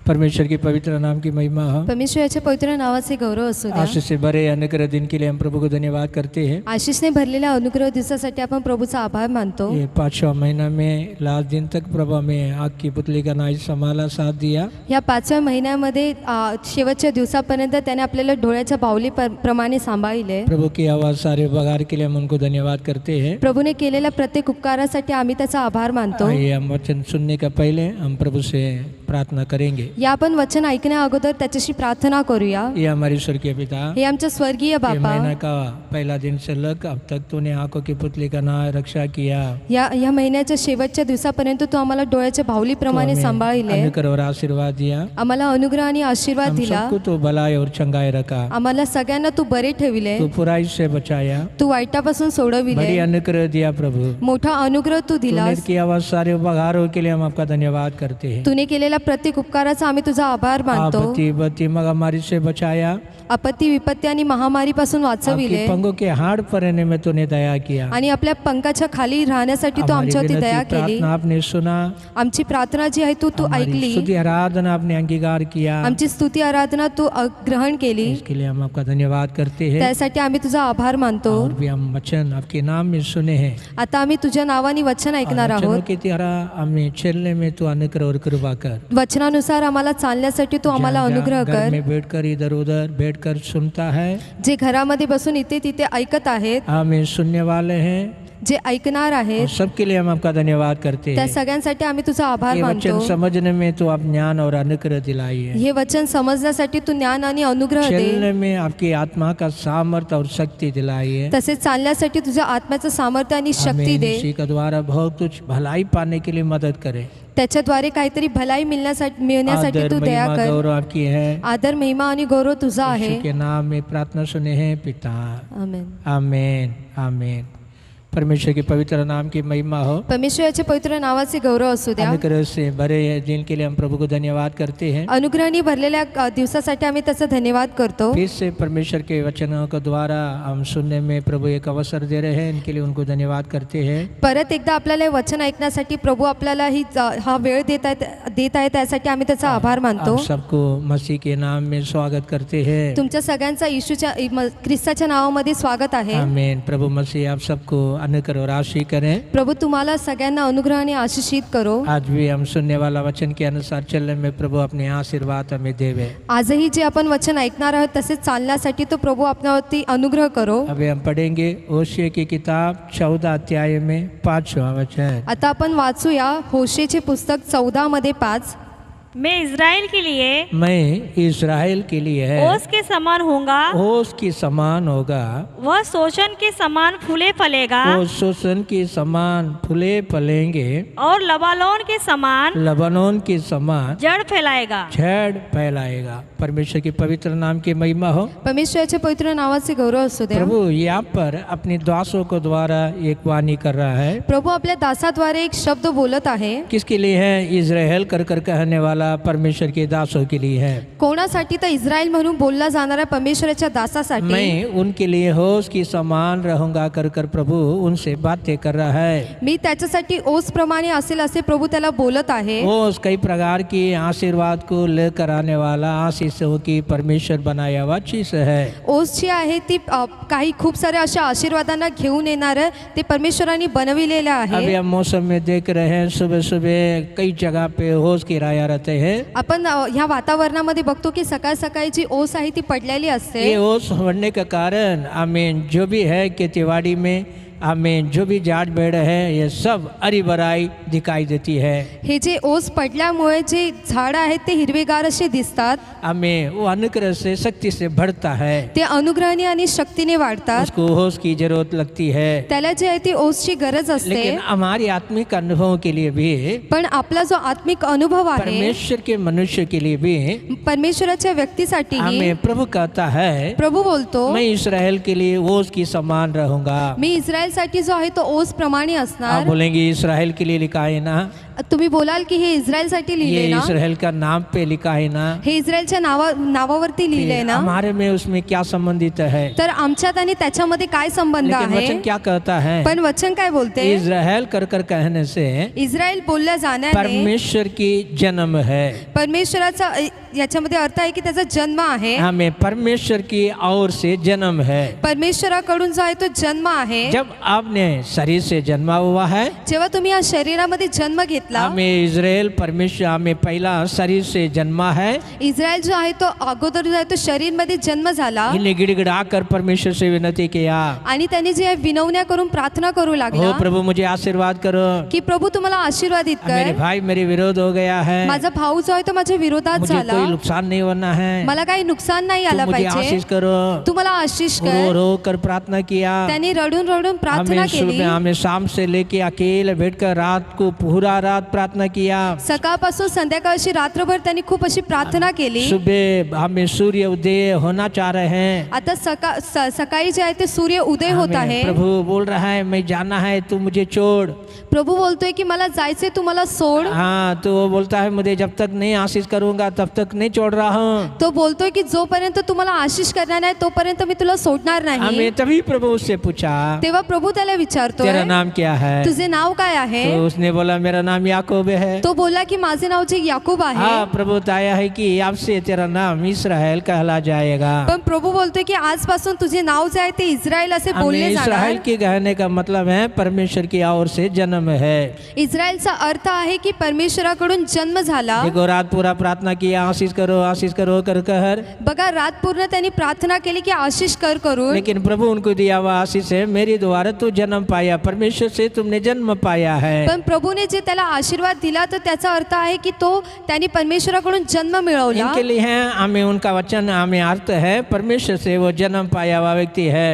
परमेश्वर के पवित्र नाम की महिमा हो। परमेश्वर याच्या पवित्र नावाचे गौरव असू द्या। आशीष से भरे अनुग्रह दिन के लिए हम प्रभु को धन्यवाद करते हैं। आशीषने भरलेल्या अनुग्रह दिवसासाठी आपण प्रभूचा आभार मानतो। ये 5वां महीना में लास्ट दिन तक प्रभु हमें आग की पुतली का नाच संभाला, साथ दिया। या 5व्या महिन्यामध्ये शेवटच्या दिवसापर्यंत त्याने आपल्याला डोळ्याच्या बाहुली प्रमाणे सांभाळले। प्रभु की आवाज सारे बगार के लिए हम उनको धन्यवाद करते हैं। प्रभूने केलेल्या प्रत्येक उपकारासाठी आम्ही त्याचा आभार मानतो। आइए हम वचन सुनने का पहले हम प्रभु से प्रार्थना करेंगे। या आपण वचन ऐकण्या अगोदर त्याच्याशी प्रार्थना करूया। ये हमारे स्वर्गीय पिता, हे आमच्या स्वर्गीय ये बापा, महीना का पहला दिन से लग अब तक तूने आंखों की पुतली का नाम रक्षा किया। या महिन्याच्या शेवटच्या दिवसापर्यंत तू आम्हाला डोळ्याच्या बाहुली प्रमाणे सांभाळले, अनुग्रह और आशीर्वाद दिया। आम्हाला अनुग्रह आणि आशीर्वाद हम दिला। सबको तो भलाई और चंगाई रखा। आम्हाला सगळ्यांना तू बरे ठेविले, तू बुराई से बचाया। तू वाईटापासून बड़ी सोडविले, अनुग्रह दिया प्रभु। मोठा अनुग्रह तू तूने दिलास। की आवाज सारे उपकारों के लिए हम आपका धन्यवाद करते हैं। तूने केलेल्या प्रत्येक उपकाराचा आम्ही तुझा आभार मानतो। आपत्ति विपत्ति महामारी से बचाया। आपत्ती विपत्ती आणि महामारीपासून वाचविले आपके पंखों के हाड़ पर रहने में तूने दया किया। आणि आपल्या पंखाच्या खाली राहण्यासाठी तू हमारी आमच्यावरती विनती दया केली। प्रार्थना आपने सुना। आमची प्रार्थना जी आहे तू हमारी ऐकली, स्तुति आराधना आपने अंगीकार किया। आमची स्तुती आराधना तू ग्रहण केली। इसके लिए हम आपका धन्यवाद करते हैं। त्यासाठी आम्ही तुझा आभार मानतो। और भी हम वचन आपके नाम में सुने हैं। आता आम्ही तुझ्या नावाने वचन ऐकणार और वचनों आहोत। की तरह हमें चलने में तू अनुग्रह और कृपा कर। वचनानुसार आम्हाला चालण्यासाठी तू आम्हाला जहाँ- अनुग्रह जहाँ घर कर। में बैठकर इधर उधर बैठकर सुनता है, जे घरामध्ये बसून इथे तिथे ऐकत आहेत, हमें सुनने वाले हैं, जे ऐकणार और आहेत, सबके लिए हम आपका धन्यवाद करते त्या हैं। सगळ्यांसाठी आम्ही तुझा आभार ये मानतो। वचन समझने में तो आप ज्ञान और अनुग्रह दिलाई है। हे वचन समजण्यासाठी तू ज्ञान आणि अनुग्रह दे, चलने में आपकी आत्मा का सामर्थ्य और शक्ति दिलाई है। तसेच चालण्यासाठी तुझ्या आत्म्याचं सामर्थ्य आणि शक्ती हमें दे। इसी का द्वारा बहुत कुछ भलाई पाने के लिए मदद करे। त्याच्याद्वारे काहीतरी भलाई मिळण्यासाठी आदर तू दया महिमा कर। गौरव आपकी है। आदर महिमा आणि गौरव तुझा आहे। यीशु के नाम में प्रार्थना सुने हैं पिता, आमेन। आमीन आमीन। परमेश्वर के पवित्र नाम की महिमा हो। परमेश्वर याच्या पवित्र नावाचे गौरव असू द्या। अनुग्रह से भरे हैं जिनके लिए हम प्रभु को धन्यवाद करते हैं। अनुग्रहाने भरलेल्या दिवसासाठी आम्ही त्याचा धन्यवाद करतो। फिर से परमेश्वर के वचनों के द्वारा हम सुनने में प्रभु एक अवसर दे रहे हैं, इनके लिए उनको धन्यवाद करते हैं। परत एकदा आपल्याला हे वचन ऐकण्यासाठी प्रभू आपल्याला हा वेळ देत आहे, त्यासाठी आम्ही त्याचा आभार मानतो। आप सबको मसीह के नाम में स्वागत करते हैं। तुमच्या सगळ्यांचा येशूच्या ख्रिस्ताच्या नावामध्ये स्वागत आहे। आमीन। प्रभु मसीह आप सबको अनुग्रह और आशीष करें। प्रभू तुम्हाला सगळ्यांना अनुग्रहाने आशीषित करो। आज भी हम सुनने वाला वचन के अनुसार चलने में प्रभु अपने आशीर्वाद हमें देवे। आजही जे आपण वचन ऐकणार आहोत तसेच चालण्यासाठी तो प्रभू आपल्यावरती अनुग्रह करो। अभी हम पढ़ेंगे होशे की किताब 14 अध्याय में 5वां वचन। आता आपण वाचूया होशेचे पुस्तक 14 मध्ये 5। मैं इज़राइल के लिए मैं इस्राएल के लिए है ओस के समान होऊंगा, ओस की समान होगा। वह शोषण के समान फूले फलेगा वो शोषण के समान फूले फलेंगे और लबालोन के समान लबनोन के समान जड़ फैलाएगा। झड़ फैलाएगा। परमेश्वर के पवित्र नाम की महिमा हो। परमेश्वराच्या पवित्र नावाचे गौरव असू द्या। प्रभु यहाँ पर अपने दासों को द्वारा एक वाणी कर रहा है। प्रभू आपल्या दासाद्वारे एक शब्द बोलत आहे। किसके लिए है? इज़राइल कर कर कहने वाला परमेश्वर के दासों के लिए है। कोणासाठी? तर इस्रायल म्हणून बोलला जाणाऱ्या परमेश्वराच्या दासासाठी। मैं उनके लिए होश की समान रहूंगा कर कर प्रभु उनसे बातें कर रहा है। मी त्याच्यासाठी ओस प्रमाणे असेल असे प्रभू त्याला बोलत आहे। ओस कई प्रकार की आशीर्वाद को लेकर आने वाला आशीषों की परमेश्वर बनाया हुआ चीज है। ओस जी आहे ती काही खूप सारे अशा आशीर्वादांना घेऊन येणार ते परमेश्वरांनी बनविलेले अभी आहे। हम मौसम में देख रहे हैं सुबह सुबह कई जगह पे होश गिराया रहते हैं। आपण ह्या वातावरणामध्ये बघतो की सकाळ सकाळी जी ओस आहे ती पडलेली असते। ये ओस होने का कारण आमीन जो भी है खेतीबाड़ी में आमीन जो भी झाड़ पेड़ है ये सब हरी भराई दिखाई देती है। हे जे ओस पडल्यामुळे जे झाड आहेत ते हिरवेगार असे दिसतात। हमें वो अनुग्रह से शक्ति से बढ़ता है। ते अनुग्रहाने आणि शक्तीने वाढतात। उसको होश की जरूरत लगती है। त्याला जे आहे ती ओसची गरज असते। लेकिन हमारी आत्मिक अनुभव के लिए भी पण आपला जो आत्मिक अनुभव आहे परमेश्वर के मनुष्य के लिए भी परमेश्वराच्या व्यक्तीसाठी हमें प्रभु कहता है प्रभू बोलतो मैं इस्राएल के लिए ओस की समान रहूंगा। मी इस्रायल साठी जो आहे तो ओस प्रमाणे आप असणार। बोलेंगे इस्राएल के लिए लिखा है ना? तुम्ही बोलाल की हे इस्रायलसाठी लिहिले ये ना, इसराइल का नाम पे लिखा है ना, हे इस्रायलच्या नावावरती लिहिलंय ना, हमारे में उसमें क्या संबंधित है? तर आमच्यात आणि त्याच्यामध्ये काय संबंध लेकिन आहे? वचन क्या कहता है? पण वचन काय बोलते? इस्राएल कर कर कहने से इस्रायल बोलल्या जाण्याने परमेश्वर की जन्म है। परमेश्वराचा याच्यामध्ये अर्थ आहे की त्याचा जन्म आहे, हमें परमेश्वर की ओर से जन्म है। परमेश्वराकडून जो आहे तो जन्म आहे। जब आपने शरीर से जन्मा हुआ है, जेव्हा तुम्ही या शरीरामध्ये जन्म घेतला, हमें इस्राएल परमेश्वर हमें पहला शरीर से जन्मा है। इस्रायल जो आहे तो अगोदर जो आहे तो शरीरमध्ये जन्म झाला इन्हें गिड़गिड़ा कर परमेश्वर से विनती किया, आणि त्यांनी जे आहे विनवण्या करून प्रार्थना करू हो लागला प्रभु मुझे आशीर्वाद करो, की प्रभू तुम्हाला आशीर्वादित मेरे कर, भाई मेरे विरोध हो गया है, माझा भाऊ जो आहे तो माझ्या विरोधात मुझे झाला, कोई नुकसान नहीं होना है, मला काही नुकसान नाही आला तुम मुझे पाहिजे, आशीष करो। तू मला आशीष रो कर। रो कर प्रार्थना किया। त्यांनी रडून रडून प्रार्थना केली, हमें शाम से लेके अकेले बैठकर रात को पूरा रात प्रार्थना किया। सकाळपासून संध्याकाळची रात्रभर त्यांनी खूप अशी प्रार्थना केली। सुबह हमें सूर्य उदय होना चाह रहे हैं। आता सकाळी जे आहे ते सूर्य उदय होत हमें आहे। प्रभु बोल रहा है मैं जाना है, तू मुझे छोड़। प्रभू बोलतोय की मला जायचंय, तू मला सोड। हाँ, तो वो बोलता है मुझे जब तक नहीं आशीष करूंगा तब तक नहीं छोड़ रहा हूँ। तो बोलतोय की जोपर्यंत तू मला आशीष करणार नाही तोपर्यंत मी तुला सोडणार नाही। हमें तभी प्रभु उससे पूछा तेव्हा प्रभू त्याला विचारतोय तेरा नाम क्या है? तुझे नाव काय आहे? तो उसने बोला मेरा नाम याकूब है। तो बोलला की माझे नाव जे याकूब आहे। हाँ, प्रभु बताया है कि आपसे तेरा नाम इस्राएल कहला जाएगा। पण प्रभू बोलतोय की आजपासून तुझे नाव जे आहे ते इस्रायल असे बोलले हमें इस्राएल जाणार। के कहने का मतलब है परमेश्वर की ओर से जन्म है। इस्रायलचा अर्थ आहे की परमेश्वराकडून जन्म झाला। देखो रात पूरा प्रार्थना किया, आशीष करो कर कहर, बघा रात पूर्ण त्यांनी प्रार्थना केली की आशीष कर करून, लेकिन प्रभु उनको दिया हुआ आशीष है मेरे द्वारा तू जन्म पाया, परमेश्वर से तुमने जन्म पाया है। पण प्रभूने जे त्याला आशीर्वाद दिला तर त्याचा अर्थ आहे की तो त्यांनी परमेश्वराकडून जन्म मिळवला। इनके लिए है हमें उनका वचन हमें अर्थ है परमेश्वर से वो जन्म पाया हुआ व्यक्ति है।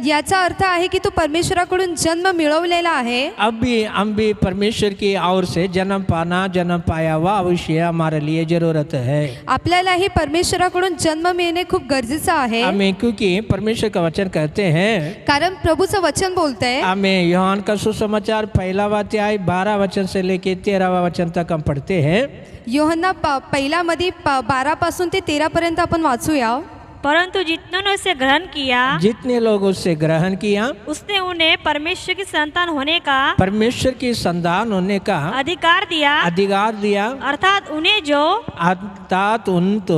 याचा अर्थ आहे की तो परमेश्वराकडून जन्म मिळवलेला आहे। अब भी हम भी परमेश्वर की ओर से जन्म पाया हुआ अवश्य हमारे लिए जरूरत है। आपल्यालाही परमेश्वराकडून जन्म मिळणे खूप गरजेचं आहे, हमें क्योंकि परमेश्वर का वचन कहते हैं, कारण प्रभूचं वचन बोलतंय। हमें यूहन्ना का सुसमाचार 1 अध्याय 12 वचन से लेके 13 वचन तक हम पढ़ते हैं। यूहन्ना पहिला मध्ये 12 पासून ते 13 पर्यंत आपण वाचूया। परंतु जितनों ने उसे ग्रहण किया, जितने लोग उससे ग्रहण किया, उसने उन्हें परमेश्वर की संतान होने का परमेश्वर की संतान होने का अधिकार दिया, अर्थात उन्हें जो अर्थात उन तो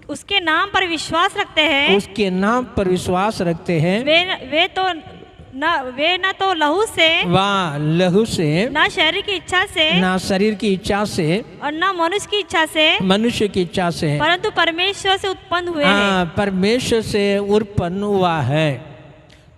उसके नाम पर विश्वास रखते हैं, उसके नाम पर विश्वास रखते हैं, वे न तो लहू से, वह लहू से, न शरीर की इच्छा से, ना शरीर की इच्छा से, और न मनुष्य की इच्छा से, मनुष्य की इच्छा से, परंतु परमेश्वर से उत्पन्न हुए हैं। परमेश्वर से उत्पन्न हुआ है।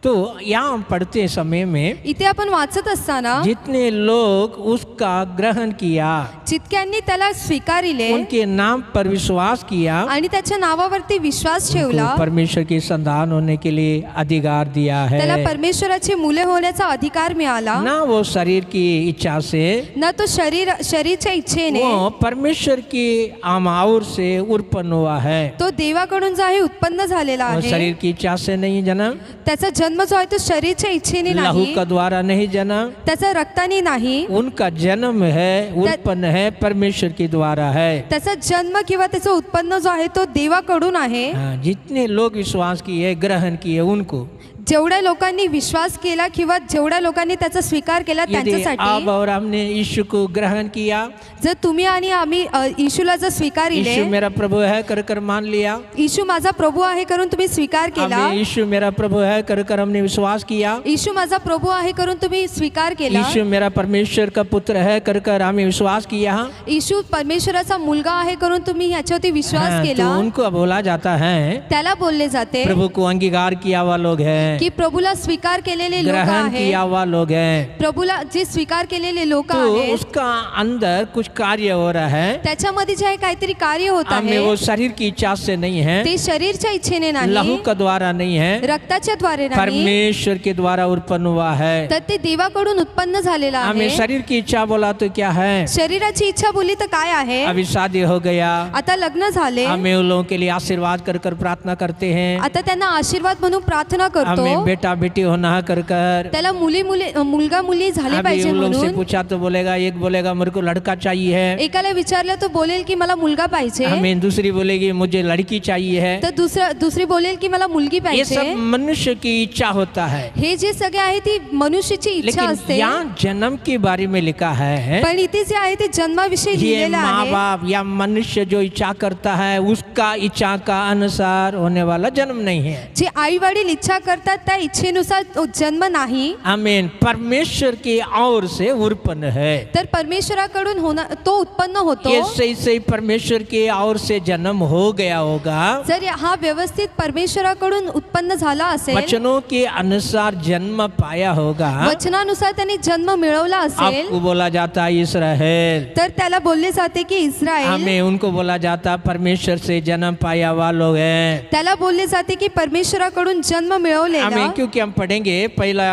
तो यहाँ पढ़ते समय में इथे आपण वाचत असताना जितने लोग उसका ग्रहण किया, जितक्यांनी त्याला स्वीकारिले उनके नाम पर विश्वास किया, आणि त्याच्या नावावरती विश्वास ठेवला, उनको परमेश्वर की संतान होने के लिए अधिकार दिया है। त्याला परमेश्वराची मुले होण्याचा अधिकार मिळाला। ना वो शरीर की इच्छा से, न तो शरीरच्या इच्छेने, वो परमेश्वर की आमाउर से उत्पन्न हुआ है। तो देवाकडून जो आहे उत्पन्न झालेला वो आहे। शरीर की इच्छा से नहीं जन्म, त्याचा जन्म जो आहे तो शरीरच्या इच्छेने लहू नाही, का द्वारा नहीं जन्म, त्याचा रक्ताने नाही, उनका जन्म है उत्पन्न है परमेश्वर के द्वारा है। त्याचा जन्म किंवा त्याचं उत्पन्न जो आहे तो देवाकडून आहे। हाँ, जितने लोग विश्वास किए ग्रहण किए उनको, जेवढ्या लोकांनी विश्वास केला किंवा जेवढ्या लोकांनी त्याचा स्वीकार केला यदि आप त्यांच्यासाठी, और हमने यीशु को ग्रहण किया, जर तुम्ही आणि आम्ही येशूला जर स्वीकारिले, यीशु मेरा प्रभु है कर मान लिया, येशू माझा प्रभू आहे करून तुम्ही स्वीकार केला, हमें यीशु मेरा प्रभु है कर हमने विश्वास किया, येशू माझा प्रभू आहे करून तुम्ही स्वीकार केला, यीशु मेरा परमेश्वर का पुत्र है कर हमें विश्वास किया, येशू परमेश्वराचा मुलगा आहे करून तुम्ही ह्याच्यावरती विश्वास हाँ, केला, तो उनको बोला जाता है त्याला बोलले जाते प्रभु को अंगीकार किया हुआ लोग हैं, की प्रभूला स्वीकार केलेले लोक ग्रहण आहेत, किया हुआ लोग हैं। प्रभूला जे स्वीकार केलेले लोक तो आहेत, उसका अंदर कुछ कार्य हो रहा है, त्याच्यामध्ये जे आहे काहीतरी कार्य होत हमें आहे, वो शरीर की इच्छा से नहीं है, ते शरीरच्या इच्छेने लहू नाही, का द्वारा नहीं है, रक्ताच्या द्वारे नाही, परमेश्वर के द्वारा उत्पन्न हुआ है। तर ते देवाकडून उत्पन्न झालेला हमें आहे। शरीर की इच्छा बोला तो क्या है? शरीराची इच्छा बोली तर काय आहे? अभी शादी हो गया, आता लग्न झाले, हमें उन लोगों के लिए आशीर्वाद कर प्रार्थना करते हैं, आता त्यांना आशीर्वाद म्हणून प्रार्थना करतो, हमें बेटा बेटी होना कर कर। त्याला मुलगा मुली झाले अभी पाहिजे उन लोग से म्हणून पूछा तो बोलेगा, एक बोलेगा मेरे को लड़का चाहिए है, एकाला विचारलं तो बोलेल की मला मुलगा पाहिजे, हमें दूसरी बोलेगी मुझे लड़की चाहिए है। तर दुसरी बोलेल की मला मुलगी ये पाहिजे। सब मनुष्य की इच्छा होता है, हे जे सगळे आहे ती मनुष्याची इच्छा लेकिन असते, यहाँ जन्म के बारे में लिखा है पण इथे जे आहे ते जन्माविषयी ये लिहिलेलं माँ आहे। बाप या मनुष्य जो इच्छा करता है उसका इच्छा का अनुसार होने वाला जन्म नहीं है। जे आई वडील इच्छा करतात त्या इच्छेनुसार तो जन्म नाही, आमीन, परमेश्वर की ओर से उत्पन्न है। तर परमेश्वराकडून तो उत्पन्न होतो। ये सही सही परमेश्वर की ओर से जन्म हो गया होगा, जर हा व्यवस्थित परमेश्वराकडून उत्पन्न झाला असेल, वचनों के अनुसार जन्म पाया होगा, वचनानुसार त्यांनी जन्म मिळवला असेल, आपको बोला जाता है इसराइल, तर त्याला बोलले जाते की इस्रायल, हमें उनको बोला जाता परमेश्वर से जन्म पाया हुआ लोग हैं। त्याला बोलले जाते की परमेश्वराकडून जन्म मिळवलेला। हमें क्योंकि हम पढ़ेंगे पहला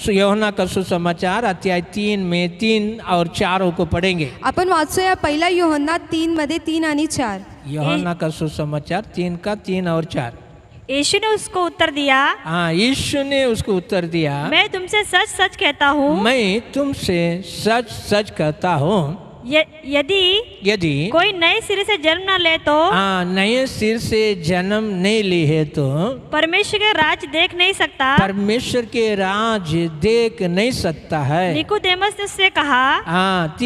यूहन्ना का सुसमाचार अध्याय 3 में 3 और 4 को पढ़ेंगे। आपण वाचूया पहिला यूहन्ना 3 मध्ये 3 आणि 4। यूहन्ना का सुसमाचार 3 का 3 और 4। यीशु ने उसको उत्तर दिया, हाँ, यीशु ने उसको उत्तर दिया, मैं तुमसे सच सच कहता हूँ, मैं तुमसे सच सच कहता हूँ, यदि कोई नए सिरे से जन्म न ले तो हाँ, नए सिर से जन्म नहीं ली है तो परमेश्वर के राज देख नहीं सकता। परमेश्वर के राज देख नहीं सकता है। निकोदेमस ने उससे कहा, हाँ,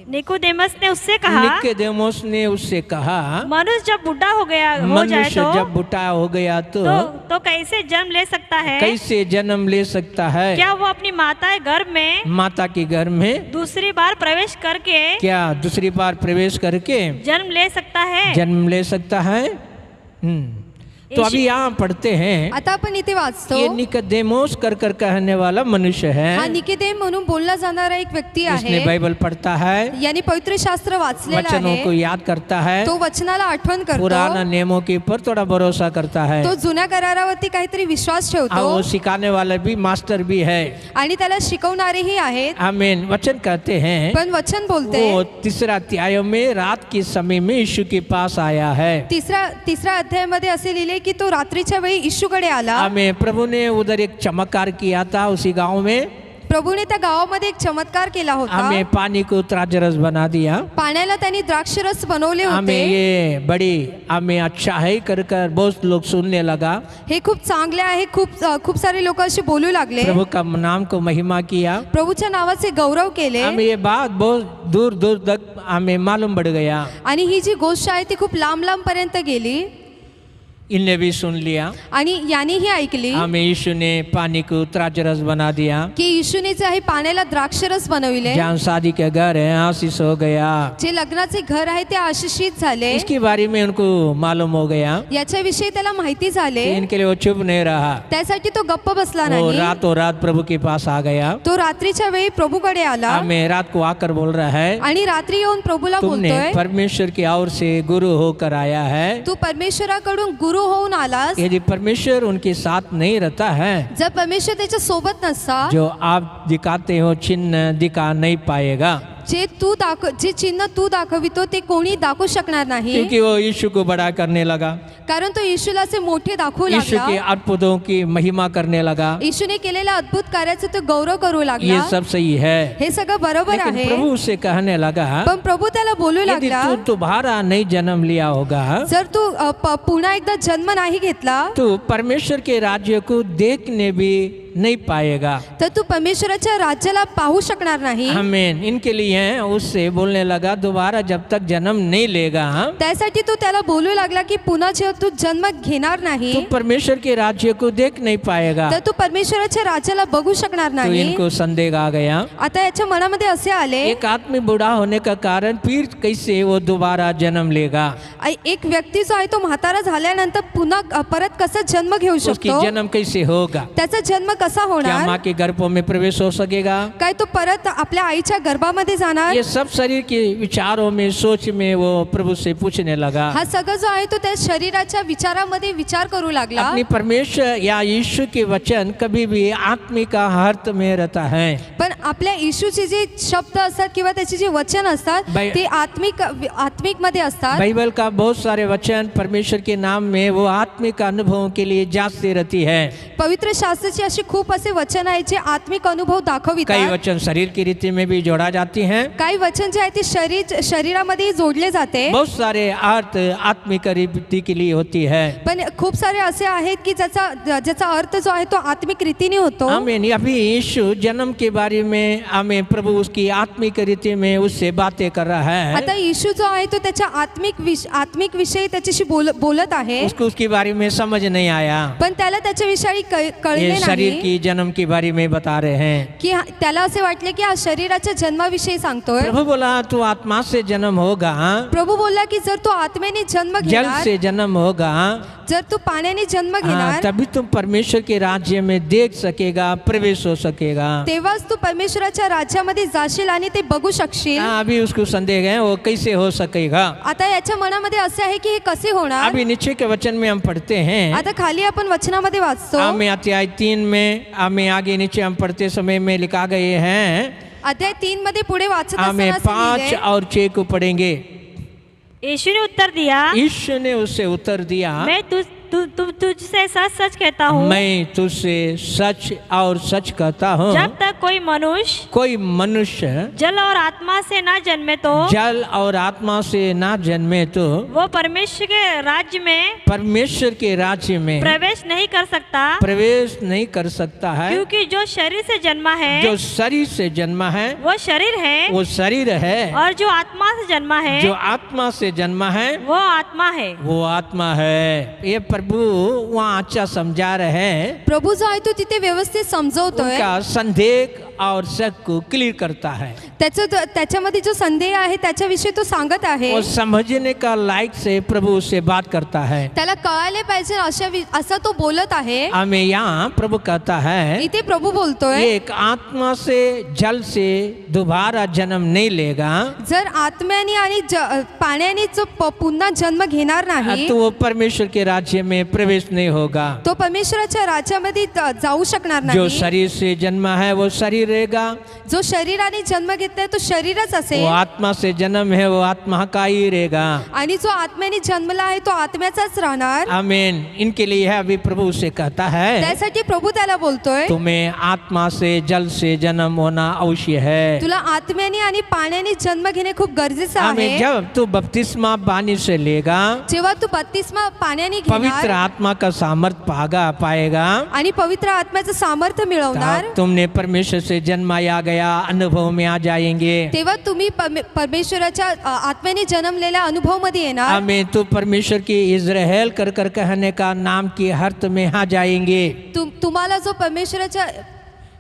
निकोदेमस ने उससे कहा, निकोदेमोस ने उससे कहा, मनुष्य जब बुढ़ा हो जाए मनुष्य तो जब बुढ़ा हो गया तो कैसे जन्म ले सकता है? कैसे जन्म ले सकता है? क्या वो अपनी माता के गर्भ में माता के घर में दूसरी बार प्रवेश करके क्या दूसरी बार प्रवेश करके जन्म ले सकता है? जन्म ले सकता है? तो अभी यहाँ पढ़ते हैं, आता आपण इथे वाचतो, ये निकोदेमोस कर कहने वाला मनुष्य है। हा निकोदेम म्हणून बोलला जाणारा एक व्यक्ती इसने आहे, बाइबल पढ़ता है, यानी पवित्र शास्त्र वाचलेला वचनों को आहे, याद करता है, तो वचनाला आठवण पुराना करतो, नियमों के ऊपर थोड़ा भरोसा करता है, तो जुन्या करारावरती काहीतरी विश्वास और ठेवतो वो सिखाने वाला भी मास्टर भी है। आणि त्याला शिकवणारेही आहेत। आमीन। वचन कहते हैं, पण वचन बोलते वो तीसरा अध्याय में रात के समय में यीशु के पास आया है। तिसऱ्या अध्यायामध्ये असे लिहिले की तो रात्रीच्या वेळी येशूकडे आला। आमीन। प्रभु ने उधर एक चमत्कार किया था उसी गांव में, प्रभूने त्या गावामध्ये एक चमत्कार केला होता, हमें पानी को द्राक्षरस बना दिया, पाण्याला त्यांनी द्राक्षरस बनवले हमें होते। ये बड़ी हमें अच्छा है कर बहुत लोग सुनने लगा, हे खूप चांगले आहे, खूप सारे लोक असे बोलू लागले, प्रभु का नाम को महिमा किया, प्रभूच्या नावाचे गौरव केले, हमें ये बात बहुत दूर दूर तक हमें मालूम पड़ गया। आणि ही जी गोष्ट आहे ती खूप लांब पर्यंत गेली, इनने भी सुन लिया, आणि यानेही ऐकली हमें यीशु ने पानी को द्राक्षरस बना दिया, की येशूने जे आहे पाण्याला द्राक्षरस बनविले, जहाँ शादी के घर है आशीष हो गया, जे लग्नाचे घर आहे ते आशीषित झाले, इसके बारे में उनको मालूम हो गया, याच्याविषयी त्याला माहिती झाले, इनके लिए वो चुप नहीं रहा, त्यासाठी तो गप्प बसला वो नाही, रातों रात प्रभु के पास आ गया। तो रात्रीच्या वेळी प्रभूकडे आला, हमें रात को आकर बोल रहा है, आणि रात्री येऊन प्रभूला तुमने बोलतोय, परमेश्वर की ओर से गुरु होकर आया है। तू परमेश्वराकडून गुरु होऊन आलास, यदि परमेश्वर उनके साथ नहीं रहता है, जर परमेश्वर त्याच्या सोबत नसता, जो आप दिखाते हो चिन्ह दिखा नहीं पाएगा, जे चिन्ह तू दाखवितो ते कोणी दाखवू शकणार नाही, क्योंकि वो यीशु को बड़ा करने लगा, कारण तो येशूला असे मोठे दाखवू यीशु के लागला, अद्भुतों की महिमा करने लगा। येशूने केलेल्या अद्भुत कार्याचे तो गौरव करू ये लागला, सब सही है, हे सगळं बरोबर लेकिन आहे, प्रभु उससे कहने लगा, पण प्रभू त्याला बोलू यदि लागला, तू दोबारा नहीं जन्म लिया होगा, जर तू पुन्हा एकदा जन्म नाही घेतला, तो परमेश्वर के राज्य को देखने भी नहीं पाएगा। तर तू परमेश्वराच्या राज्याला पाहू शकणार नाही। आमीन। इनके लिए उससे बोलने लगा, दोबारा जब तक जन्म नहीं लेगा, त्यासाठी तू त्याला बोलू लागला की पुन्हा जेव्हा तू जन्म घेणार नाही, तो परमेश्वर के राज्य को देख नहीं पाएगा। तर तू परमेश्वराच्या राज्याला बघू शकणार तो नाही। इनको संदेह आ गया, आता याच्या मनामध्ये असे आले, एक आदमी बूढ़ा होने का कारण फिर कैसे वो दोबारा जन्म लेगा, एक व्यक्ती जो आहे तो म्हातारा झाल्यानंतर पुन्हा परत कसा जन्म घेऊ उसकी शकतो, जन्म कैसे होगा। त्याचा जन्म कसा क्या होणार? माँ के गर्भों में प्रवेश हो सकेगा? काय तो परत आपल्या आईच्या गर्भामध्ये जाणार? ये सब शरीर के विचारों में, सोच में वो प्रभु से पूछने लगा। हा सगळं जो आहे तो त्या शरीराच्या विचारामध्ये विचार करू लागला. अपनी परमेश्वर या यीशु के वचन कभी भी आत्मिक अर्थ में रहता है। पण आपल्या येशूचे जे शब्द असतात किंवा त्याचे जे वचन असतात ते आत्मिक मध्ये असतात. बाइबल का बहुत सारे वचन परमेश्वर के नाम में वो आत्मिक अनुभवों के लिए जांचती रहती है। पवित्र शास्त्राचे असे खूप असे वचन आहेत जे आत्मिक अनुभव कई दाखवितात. वचन शरीर की रीति में भी जोड़ा जाती हैं। काही वचन जे आहे ते शरीरामध्ये जोडले जाते. बहुत सारे अर्थ आत्मिक रीति के लिए होती है। पण खूप सारे असे आहेत की ज्याचा अर्थ जो आहे तो आत्मिक रीतीने होतो. आमीन। अभी यीशु जन्म के बारे में हमें प्रभु उसकी आत्मिक रीति में उससे बातें कर रहा है। आता येशू जो आहे तो त्याच्या आत्मिक विषयी त्याच्याशी बोलत आहे. उसको उसके बारे में समझ नहीं आया। पण त्याला त्याच्याविषयी कळले ये शरीर नाही की जन्म के बारे में बता रहे हैं की त्याला असे वाटले की हा शरीराच्या जन्माविषयी सांगतोय. प्रभु बोला तू आत्मा से जन्म होगा, प्रभू बोलला की जर तू आत्मेने जन्म जल घेणार, से जन्म होगा, जर तू पाण्याने जन्म घेणार, तभी तुम परमेश्वर के राज्य में देख सकेगा, प्रवेश हो सकेगा। तेव्हाच तू परमेश्वराच्या राज्यामध्ये जाशील आणि ते बघू शकशील. अभी उसको संदेह है वो कैसे हो सकेगा। आता याच्या मनामध्ये असे आहे की हे कसे होणार. अभी नीचे के वचन में हम पढ़ते हैं, आता खाली आपण वचनामध्ये वाचतो. हमें अध्याय 3 में हमें आगे नीचे हम पढ़ते समय में लिखा गए हैं। अध्याय 3 मध्ये पुढे वाचत हमें असताना 5 लिहिलंय, और 6 को पढ़ेंगे। यीशु ने उत्तर दिया, यीशु ने उससे उत्तर दिया, मैं तुझसे सच सच कहता हूँ, मैं तुझसे सच और सच कहता हूँ, जब तक कोई मनुष्य जल और आत्मा से ना जन्मे तो ना जन्मे तो वो परमेश्वर के राज्य में प्रवेश नहीं कर सकता है। क्योंकि जो शरीर से जन्मा है वो शरीर है, और जो आत्मा से जन्मा है वो आत्मा है। ये प्रभु वहाँ अच्छा समझा रहे हैं। प्रभू जो आहे तो तिथे व्यवस्थित समजवतोय. उनका संदेह और शक को क्लियर करता है। त्याच्यामध्ये जो संदेह आहे त्याच्याविषयी तो सांगत आहे. और समझने का लायक से प्रभू उससे बात करता है। त्याला कळायला पाहिजे असा तो बोलत आहे. हमें यहाँ प्रभु कहता है, इथे प्रभू बोलतोय, एक आत्मा से जल से दोबारा जन्म नहीं लेगा, जर आत्म्याने आणि पाण्याने जो पुन्हा जन्म घेणार नाही तो वो परमेश्वर के राज्य में प्रवेश नहीं होगा। तो परमेश्वराच्या राज्यामध्ये जाऊ शकणार जो नाही. शरीर से जन्मा है वो शरीर रहेगा, जो शरीराने जन्म घेतलाय तो शरीरच वो असेल, आत्मा से जन्म है वो आत्मा का ही रहेगा। आणि जो आत्म्याने जन्मला आहे तो आत्म्याचाच राहणार. आमीन। इनके लिए है अभी प्रभु से कहता है, त्यासाठी प्रभू त्याला बोलतोय, तुम्हें आत्मा से जल से जन्म होना अवश्य है। तुला आत्म्याने आणि पाण्याने जन्म घेणे खूप गरजेचं आमीन। आहे. जब तू बपतिस्मा पानी से लेगा, जेव्हा तू बत्तीसमा पाण्याने पवित्र घेणार आत्मा का सामर्थ पाएगा, आणि पवित्र आत्म्याचं सामर्थ्य मिळवणार, तब तुमने परमेश्वर से जन्माया गया अनुभव में आ जाएंगे। तेव्हा तुम्ही परमेश्वराच्या आत्म्याने जन्मलेल्या अनुभव मध्ये येणार. आमीन। तो परमेश्वर की इज़राइल कर कर कहने का नाम की अर्थ में आ जाएंगे। तुम्हाला जो परमेश्वराच्या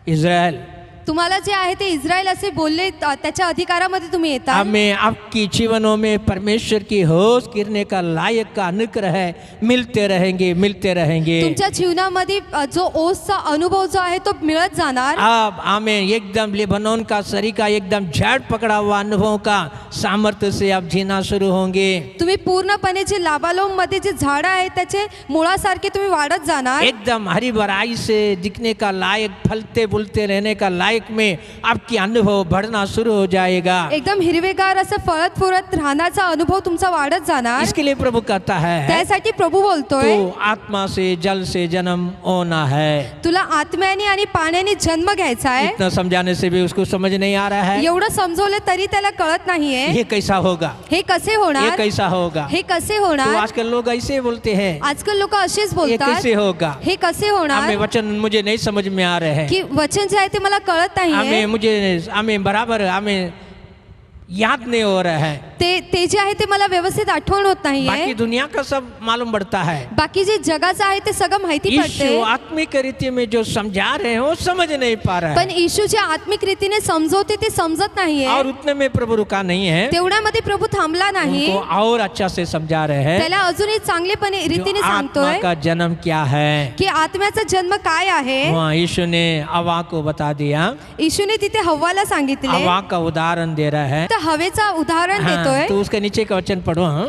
इज़राइल तुम्हाला जे आहे ते इस्रायल असे बोलले त्याच्या अधिकारामध्ये तुम्ही येता. हमें आपकी जीवनों में परमेश्वर की होश गिरने का लायक का अनुग्रह है, मिलते रहेंगे। तुमच्या जीवनामध्ये जो ओसचा अनुभव जो आहे तो मिळत जाणार. अब हमें एकदम लेबनोन का सरीका एकदम झाड़ पकड़ा हुआ अनुभव का सामर्थ्य से आप जीना शुरू होंगे। तुम्ही पूर्णपणे जे लाबालोम मध्ये जे झाड आहे त्याचे मुळासारखे तुम्ही वाढत जाणार. एकदम हरी भराई से दिखने का लायक, फलते फूलते रहने का लायक में आपकी अनुभव बढ़ना शुरू हो जाएगा। एकदम हिरवेगार असं फळत फुरत राहण्याचा अनुभव तुमचा वाढत जाणार. इसके लिए प्रभु कहता है, त्यासाठी प्रभू बोलतोय, तो आत्मा से जल से जन्म होना है। तुला आत्म्याने आणि पाण्याने जन्म घ्यायचा आहे. इतना समझाने से भी उसको समझ नहीं आ रहा है। एवढं समजवलं तरी त्याला कळत नाहीये. ये कैसा होगा, हे कसे ये होणार, कैसा होगा। हे कसे तो होणार. आजकल लोग ऐसे बोलते हैं, आजकाल लोक असेच ये बोलतात, कैसे होगा, हे कसे होणार, हमें वचन मुझे नहीं समझ में आ रहे हैं, की वचन जे आहे ते मला कळत नाहीये. हमें बराबर हमें याद नहीं हो रहा है, ते जे आहे ते मला व्यवस्थित आठवण होत बाकी नाहीये. दुनिया का सब मालूम पड़ता है. बाकी जे जगाचं आहे ते सगळं माहिती पडते, यीशु आत्मिक रीति में जो समझा रहे हैं वो समझ नहीं पा रहा पण है, येशू जे आत्मिक रीतीने समजवते ते समजत नाहीये. और उतने में प्रभु रुका नहीं है, तेवढ्यामध्ये प्रभु थांबला नाही, उनको और अच्छा से समझा रहे हैं त्याला अजूनही चांगलेपणे रीतीने जो आत्मा सांगतोय का जन्म क्या है. की आत्म्याचा जन्म काय आहे. वहाँ यीशु ने हवा को बता दिया, येशूने तिथे हव्वाला सांगितले, हवा का उदाहरण दे रहा है. तर हवेचा उदाहरण हाँ, देतोय. तो उसके नीचे का वचन पढ़ो. हाँ,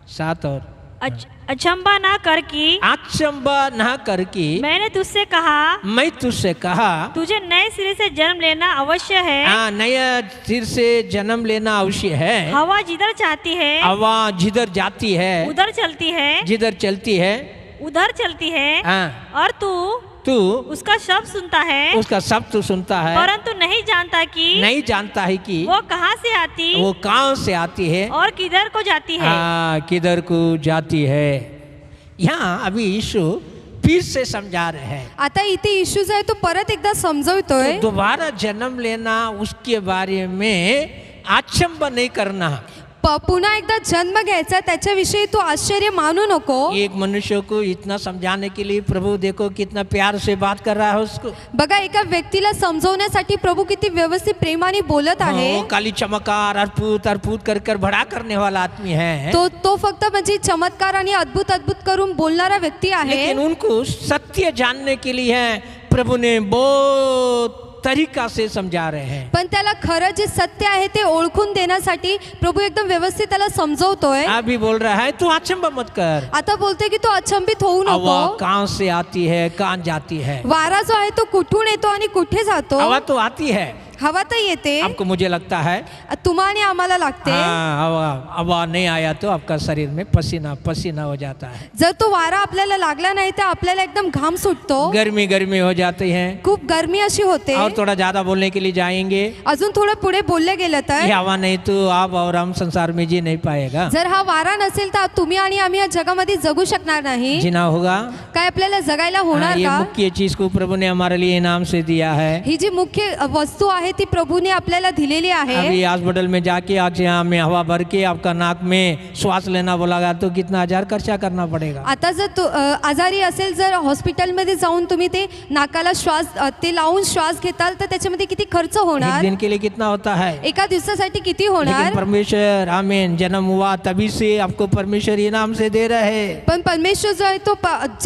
7 और अचंबा ना कर कि अचंबा ना कर कि मैंने तुझसे कहा, मैं तुझसे कहा तुझे नए सिरे से जन्म लेना अवश्य है. नया सिर से जन्म लेना अवश्य है. हवा जिधर चाहती है हवा जिधर जाती है, उधर चलती है, जिधर चलती है, उधर चलती है, हाँ, और तू उसका शब्द सुनता है, उसका सब तू सुनता है, परंतु नहीं जानता कि नहीं जानता है कि वो कहाँ से आती वो कहाँ से आती है और किधर को जाती है. किधर को जाती है. यहाँ अभी यीशु फिर से समझा रहे हैं. आता इथे येशू जो आहे तो परत एकदा समजवतोय, तो दोबारा जन्म लेना उसके बारे में आचंबा नहीं करना. पुन्हा एकदा जन्म घ्यायचा त्याच्याविषयी तू आश्चर्य मानू नको. एक मनुष्य को इतना समझाने के लिए प्रभु देखो कितना प्यार से बात कर रहा है उसको. बघा एका व्यक्तीला समजवण्यासाठी प्रभू किती व्यवस्थित प्रेमाने बोलत आहे. वो काली चमत्कार अर्पुत अर्पुत कर कर बड़ा करने वाला आदमी है, तो फक्त म्हणजे चमत्कार आणि अद्भुत अद्भुत करून बोलणारा व्यक्ती आहे. लेकिन उनको सत्य जानने के लिए प्रभु ने बहुत तरीका से समझा रहे हैं. पण त्याला खरं जे सत्य आहे ते ओळखून देण्यासाठी प्रभू एकदम व्यवस्थित त्याला समजवतोय. अभी बोल रहा है तू अचंबा मत कर. आता बोलतोय की तू अचंबित होऊ हवा नको. कहाँ से आती है, कहाँ जाती है. वारा जो आहे तो कुठून येतो आणि कुठे जातो. हवा तो आती है, हवा तर येते, आपको मुझे लगता है. तुम्हा आणि आम्हाला लागते. हवा नहीं आया तो आपका शरीर में पसीना पसीना हो जाता है. जर तो वारा आपल्याला लागला नाही तर आपल्याला एकदम घाम सुटतो, गर्मी गर्मी हो जाती है. खूप गरमी अशी होते. और थोड़ा ज्यादा बोलने के लिए जाएंगे, अजून थोडं पुढे बोलले गेलं ये तर हवा नहीं तो आप और हम संसार में जी नहीं पाएगा. जर हा वारा नसेल तर तुम्ही आणि आम्ही या जगामध्ये जगू शकणार नाही. जीना होगा. काय आपल्याला जगायला होणार ये का. मुख्य चीज को प्रभु ने हमारे लिए इनाम से दिया है. ही जी मुख्य वस्तू आहे ती प्रभूने आपल्याला दिलेली आहे. अभी हॉस्पिटल में जाके यहाँ में हवा भर के आपका नाक में श्वास लेना बोला तो कितना हजार खर्चा करना पड़ेगा. आता जर तू आजारी असेल, जर हॉस्पिटलमध्ये जाऊन तुम्ही ते नाकाला श्वास ते लावून श्वास घेताल तर त्याच्यामध्ये किती खर्च एक होणार. दिन के लिए कितना होता है. एका दिवसासाठी किती लेकिन होणार. परमेश्वर आमीन जन्म हुआ तभी से आपको परमेश्वर इनाम से दे रहे हैं. पण परमेश्वर जो आहे तो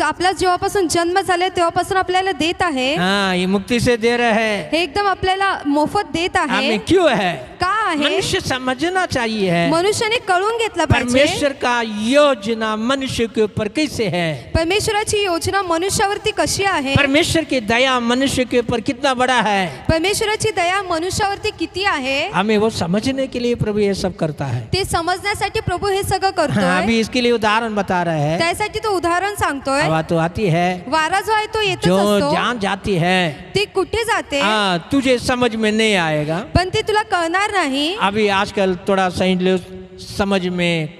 आपला जेव्हापासून जन्म झालाय तेव्हापासून आपल्याला देत आहे. हाँ, ये मुक्ति से दे रहे हैं. हे एकदम आपल्याला मोफत देत आहे. हमें क्यों है. का आहे. मनुष्य समझना चाहिए है. मनुष्याने कळून घेतलं पाहिजे. परमेश्वर का योजना मनुष्य के ऊपर कैसे है. परमेश्वराची योजना मनुष्यावरती कशी आहे. परमेश्वर की दया मनुष्य के ऊपर कितना बड़ा है. परमेश्वराची दया मनुष्यावरती किती आहे. हमें वो समझने के लिए प्रभु ये सब करता है. ते समजण्यासाठी प्रभू हे सगळं हाँ, करतोय. अभी इसके लिए उदाहरण बता रहे हैं. त्यासाठी तो उदाहरण सांगतोय. हवा तो आती है, वारा जो आहे तो येतच जो असतो. जान जाती है. ते कुठे जाते तुझे समझ में नहीं आएगा. पण ते तुला कळणार नाही. अभी आजकल थोड़ा साइंस लोग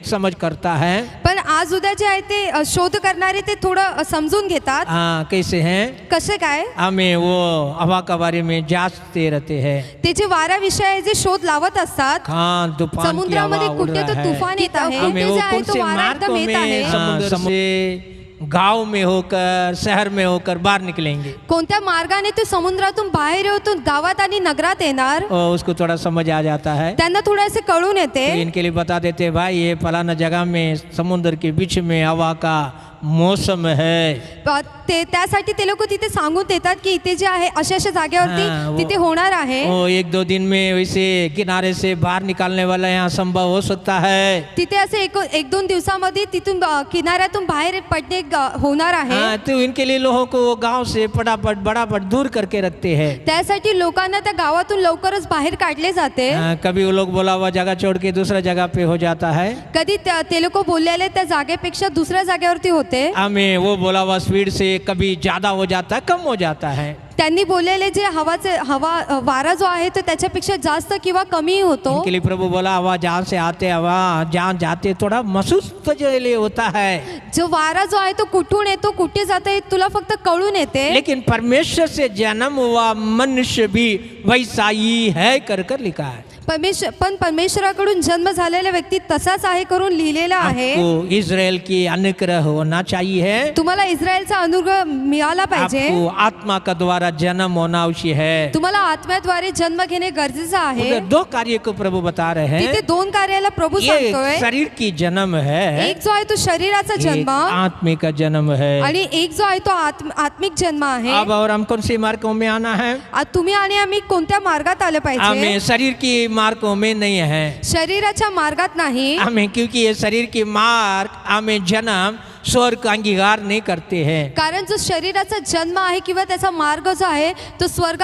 समझ करता है. पण आज उद्या जे आहे ते शोध करणारे ते थोडं समजून घेतात. कैसे हैं. कसे काय. हमें वो हवा के बारे में जांचते रहते हैं. ते जे वाऱ्याविषयी जे शोध लावत असतात. हाँ, तूफान की हवा समुद्रामध्ये उड़ कुठे रहा तो है. तुफान येत आहे. हमें कुठे वो जे आहे कौन तो से वारा मार्गों एकदम येत आहे. में समुद्र से गांव में होकर शहर में होकर बाहर निकलेंगे. कोणत्या मार्गाने ते समुद्रातून बाहेर येऊन गावात आणि नगरात येणार. उसको थोड़ा समझ आ जाता है. त्यांना थोडेसे कळून येते. तो इनके लिए बता देते भाई ये फलाना जगह में समुद्र के बीच में हवा का मौसम है. ते त्यासाठी ते लोक तिथे सांगून देतात की इथे जे आहे अशा अशा जागेवरती तिथे होणार आहे. वो 1-2 दिन में वैसे किनारे से बाहर निकालने वाला यहाँ संभव हो सकता है. तिथे असे 1-2 दिवसामध्ये तिथून किनाऱ्यातून बाहेर पडणे होणार आहे. तो इनके लिए लोगों को गांव से बड़ापट दूर करके रखते हैं. त्यासाठी लोकांना त्या गावातून लवकरच बाहेर काढले जाते. कभी वो लोग बोला हुआ जगह छोड़ के दूसरा जगह पे हो जाता है. कधी ते लोक बोललेले त्या जागेपेक्षा दुसऱ्या जागेवरती होते. हमें वो बोला हुआ स्पीड से कभी ज्यादा हो जाता है, कम हो जाता है. त्यांनी बोललेले जे वारा जो आहे तो त्याच्यापेक्षा जास्त किंवा कमी होतो. इनके लिए प्रभु बोला हवा जहाँ से आते हवा जहाँ जाते थोड़ा महसूस तो जो लिए होता है, जो वारा जो आहे तो कुठून येतो कुठे जाते तुला फक्त कळून येते. लेकिन परमेश्वर से जन्म हुआ मनुष्य भी वैसा ही है कर लिखा है. परमेश्वराकडून जन्म झालेला व्यक्ती तसाच आहे करून लिहिलेला आहे. आपको इस्राएल की अनुग्रह होना चाहिए, तुम्हाला इस्रायलचा अनुग्रह मिळाला पाहिजे. आपको आत्मा का द्वारा जन्म होना आवश्यक है. तुम्हाला आत्म्याद्वारे जन्म घेणे गरजेचं आहे. उधर दो कार्य को प्रभु बता रहे हैं. तिथे दोन कार्याला प्रभु ये सांगतोय. शरीर की जन्म है, एक जो आहे तो शरीराचा एक जन्म आत्मिक का जन्म है. आणि एक जो आहे तो आत्मिक जन्म आहे. अब और हम कौन से मार्गों में आना है? आज तुम्ही आणि आम्ही कोणत्या मार्गात आलं पाहिजे? हमें शरीर की मार्गों में नहीं है, शरीराच्या मार्गात नाही. हमें क्योंकि ये शरीर की मार्ग हमें जन्म स्वर्ग का अंगीकार नहीं करते हैं. कारण जो शरीराचा जन्म आहे किंवा त्याचा मार्ग जो आहे तो स्वर्ग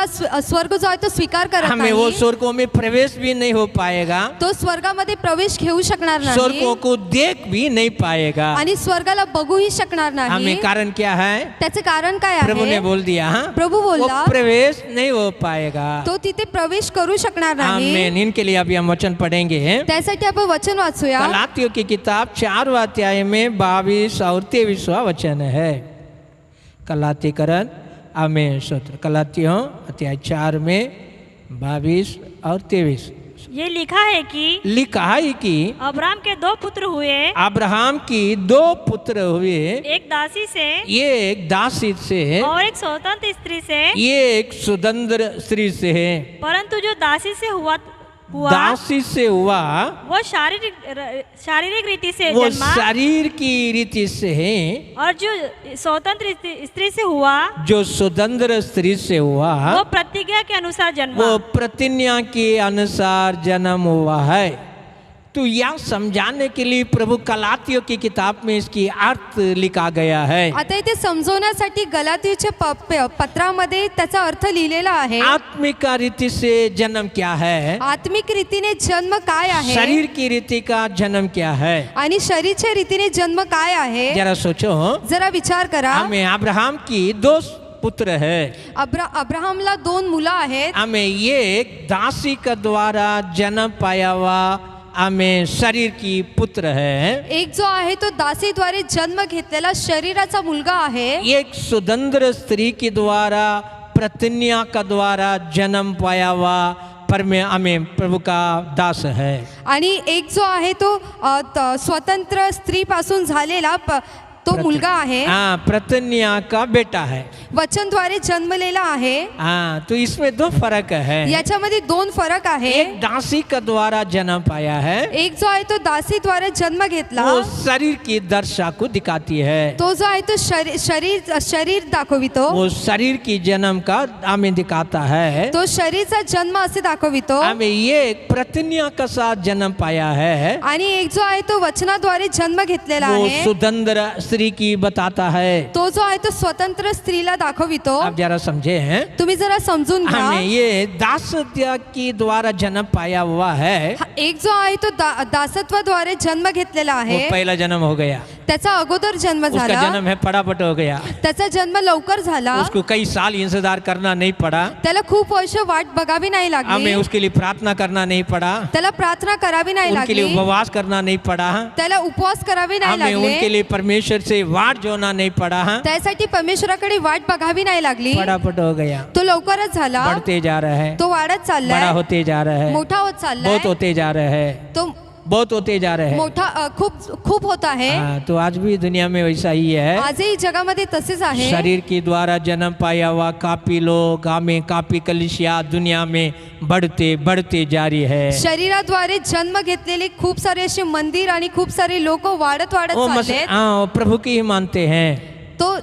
जो आहे तो स्वीकार करत हमें नाही. वो स्वर्गों में प्रवेश भी नहीं हो पाएगा, तो स्वर्गामध्ये प्रवेश घेऊ शकणार नाही स्वर्गों को देख भी नहीं पाएगा. आणि स्वर्गाला बघूही शकणार नाही. हमें कारण क्या है? त्याचे कारण काय प्रभु ने आहे? बोल दिया, हाँ, प्रभु वो बोलला प्रवेश नहीं हो पाएगा. तो तिथे प्रवेश करू शकणार नाही. आमीन. इनके लिए अभी हम वचन पढ़ेंगे. त्यासाठी आपण वचन वाचूया. गलातियों की किताब 4वां अध्याय में 22 और 23वां वचन है. गलातीकरण आमीन स्तोत्र. गलातियों अध्याय 4 में 22 और 23 ये लिखा है कि अब्राहम के 2 पुत्र हुए, अब्राहम की 2 पुत्र हुए, एक दासी से, ये एक दासी से और एक स्वतंत्र स्त्री से, ये एक स्वतंत्र स्त्री से है. परंतु जो दासी से हुआ दासी से हुआ वो शारीरिक रीति से वो जन्मा, शरीर की रीति से है. और जो स्वतंत्र स्त्री से हुआ जो स्वतंत्र स्त्री से हुआ वो प्रतिज्ञा के अनुसार जन्मा. वो प्रतिज्ञा के अनुसार जन्म हुआ है. तो यह समझाने के लिए प्रभु गलातियों की किताब में इसकी अर्थ लिखा गया है. आता इथे समजवण्यासाठी गलातीच्या पत्रामध्ये त्याचा अर्थ लिहिलेला आहे. आत्मिक रीति से जन्म क्या है, आत्मिक रीतीने जन्म काय आहे, शरीर की रीति का जन्म क्या है. आणि शरीरच्या रीतीने जन्म काय आहे. जरा सोचो, जरा विचार करा. हमें अब्राहम की 2 पुत्र है. अब्राहमला 2 मुलं आहेत. हमें ये एक दासी का द्वारा जन्म पाया हुआ हमें शरीर की पुत्र है. एक जो आहे तो दासीद्वारे जन्म घेतलेला शरीराचा मुलगा आहे. एक स्वतंत्र स्त्री के द्वारा प्रतिज्ञा का द्वारा जन्म पाया हुआ हमें प्रभु का दास है. आणि एक जो आहे तो स्वतंत्र स्त्री पासून झालेला तो मुलगा आहे. हाँ, प्रतिज्ञा का बेटा है. वचनद्वारे जन्मलेला आहे. हाँ, तो इसमें 2 फर्क है. याच्यामध्ये 2 फरक आहे. एक दासी का द्वारा जन्म पाया है, एक जो आहे तो दासीद्वारे जन्म घेतला, वो शरीर की दशा को दिखाती है. तो जो आहे तो शरीर दाखवितो. वो शरीर की जन्म का हमें दिखाता है. तो शरीरचा जन्म असे दाखवितो. हमें ये प्रतिज्ञा का साथ जन्म पाया है. आणि एक जो आहे तो वचनाद्वारे जन्म घेतलेला वो आहे. स्वतंत्र स्त्री की बताता है. तो जो आहे तो स्वतंत्र स्त्रीला दाखवितो. आप जरा समझे हैं, तुम्ही जरा समजून घ्या. हमें ये दासत्व की द्वारा जन्म पाया हुआ है. एक जो आहे तो दासत्वाद्वारे जन्म घेतलेला वो आहे. पहला जन्म हो गया. त्याचा अगोदर जन्म उसका झाला. जन्म है फटाफट हो गया. त्याचा जन्म लवकर झाला. उसको कई साल इंतजार करना नहीं पड़ा. त्याला खूप वर्ष वाट बघावी नाही लागली. हमें उसके लिए प्रार्थना करना नहीं पड़ा. त्याला प्रार्थना करावी नाही उनके लिए लागली. उपवास करना नहीं पड़ा. त्याला उपवास करावी नाही हमें उनके लागली. लिए परमेश्वर से वाट जोड़ना नहीं पड़ा. त्यासाठी परमेश्वराकडे वाट बघावी नाही लागली. फटाफट हो गया. तो लवकरच झाला. बढ़ते जा रहा है, तो वाढत बड़ा चाललाय, होते जा रहा है, मोठा होत चाललाय. बहुत होते जा रहे हैं, तो बहुत होते जा रहे हैं. मोठा खूप होत आहे. हाँ, तो आज भी दुनिया में वैसा ही है. आजही जगामध्ये तसेच आहे. शरीर के द्वारा जन्म पाया हुआ काफी लोग हमें काफी कलिसिया दुनिया में बढ़ते बढ़ते जारी है. शरीराद्वारे जन्म घेतलेले खूप सारे असे मंदिर आणि खूप सारे लोक वाढत वो चालले. प्रभु की ही मानते हैं. तो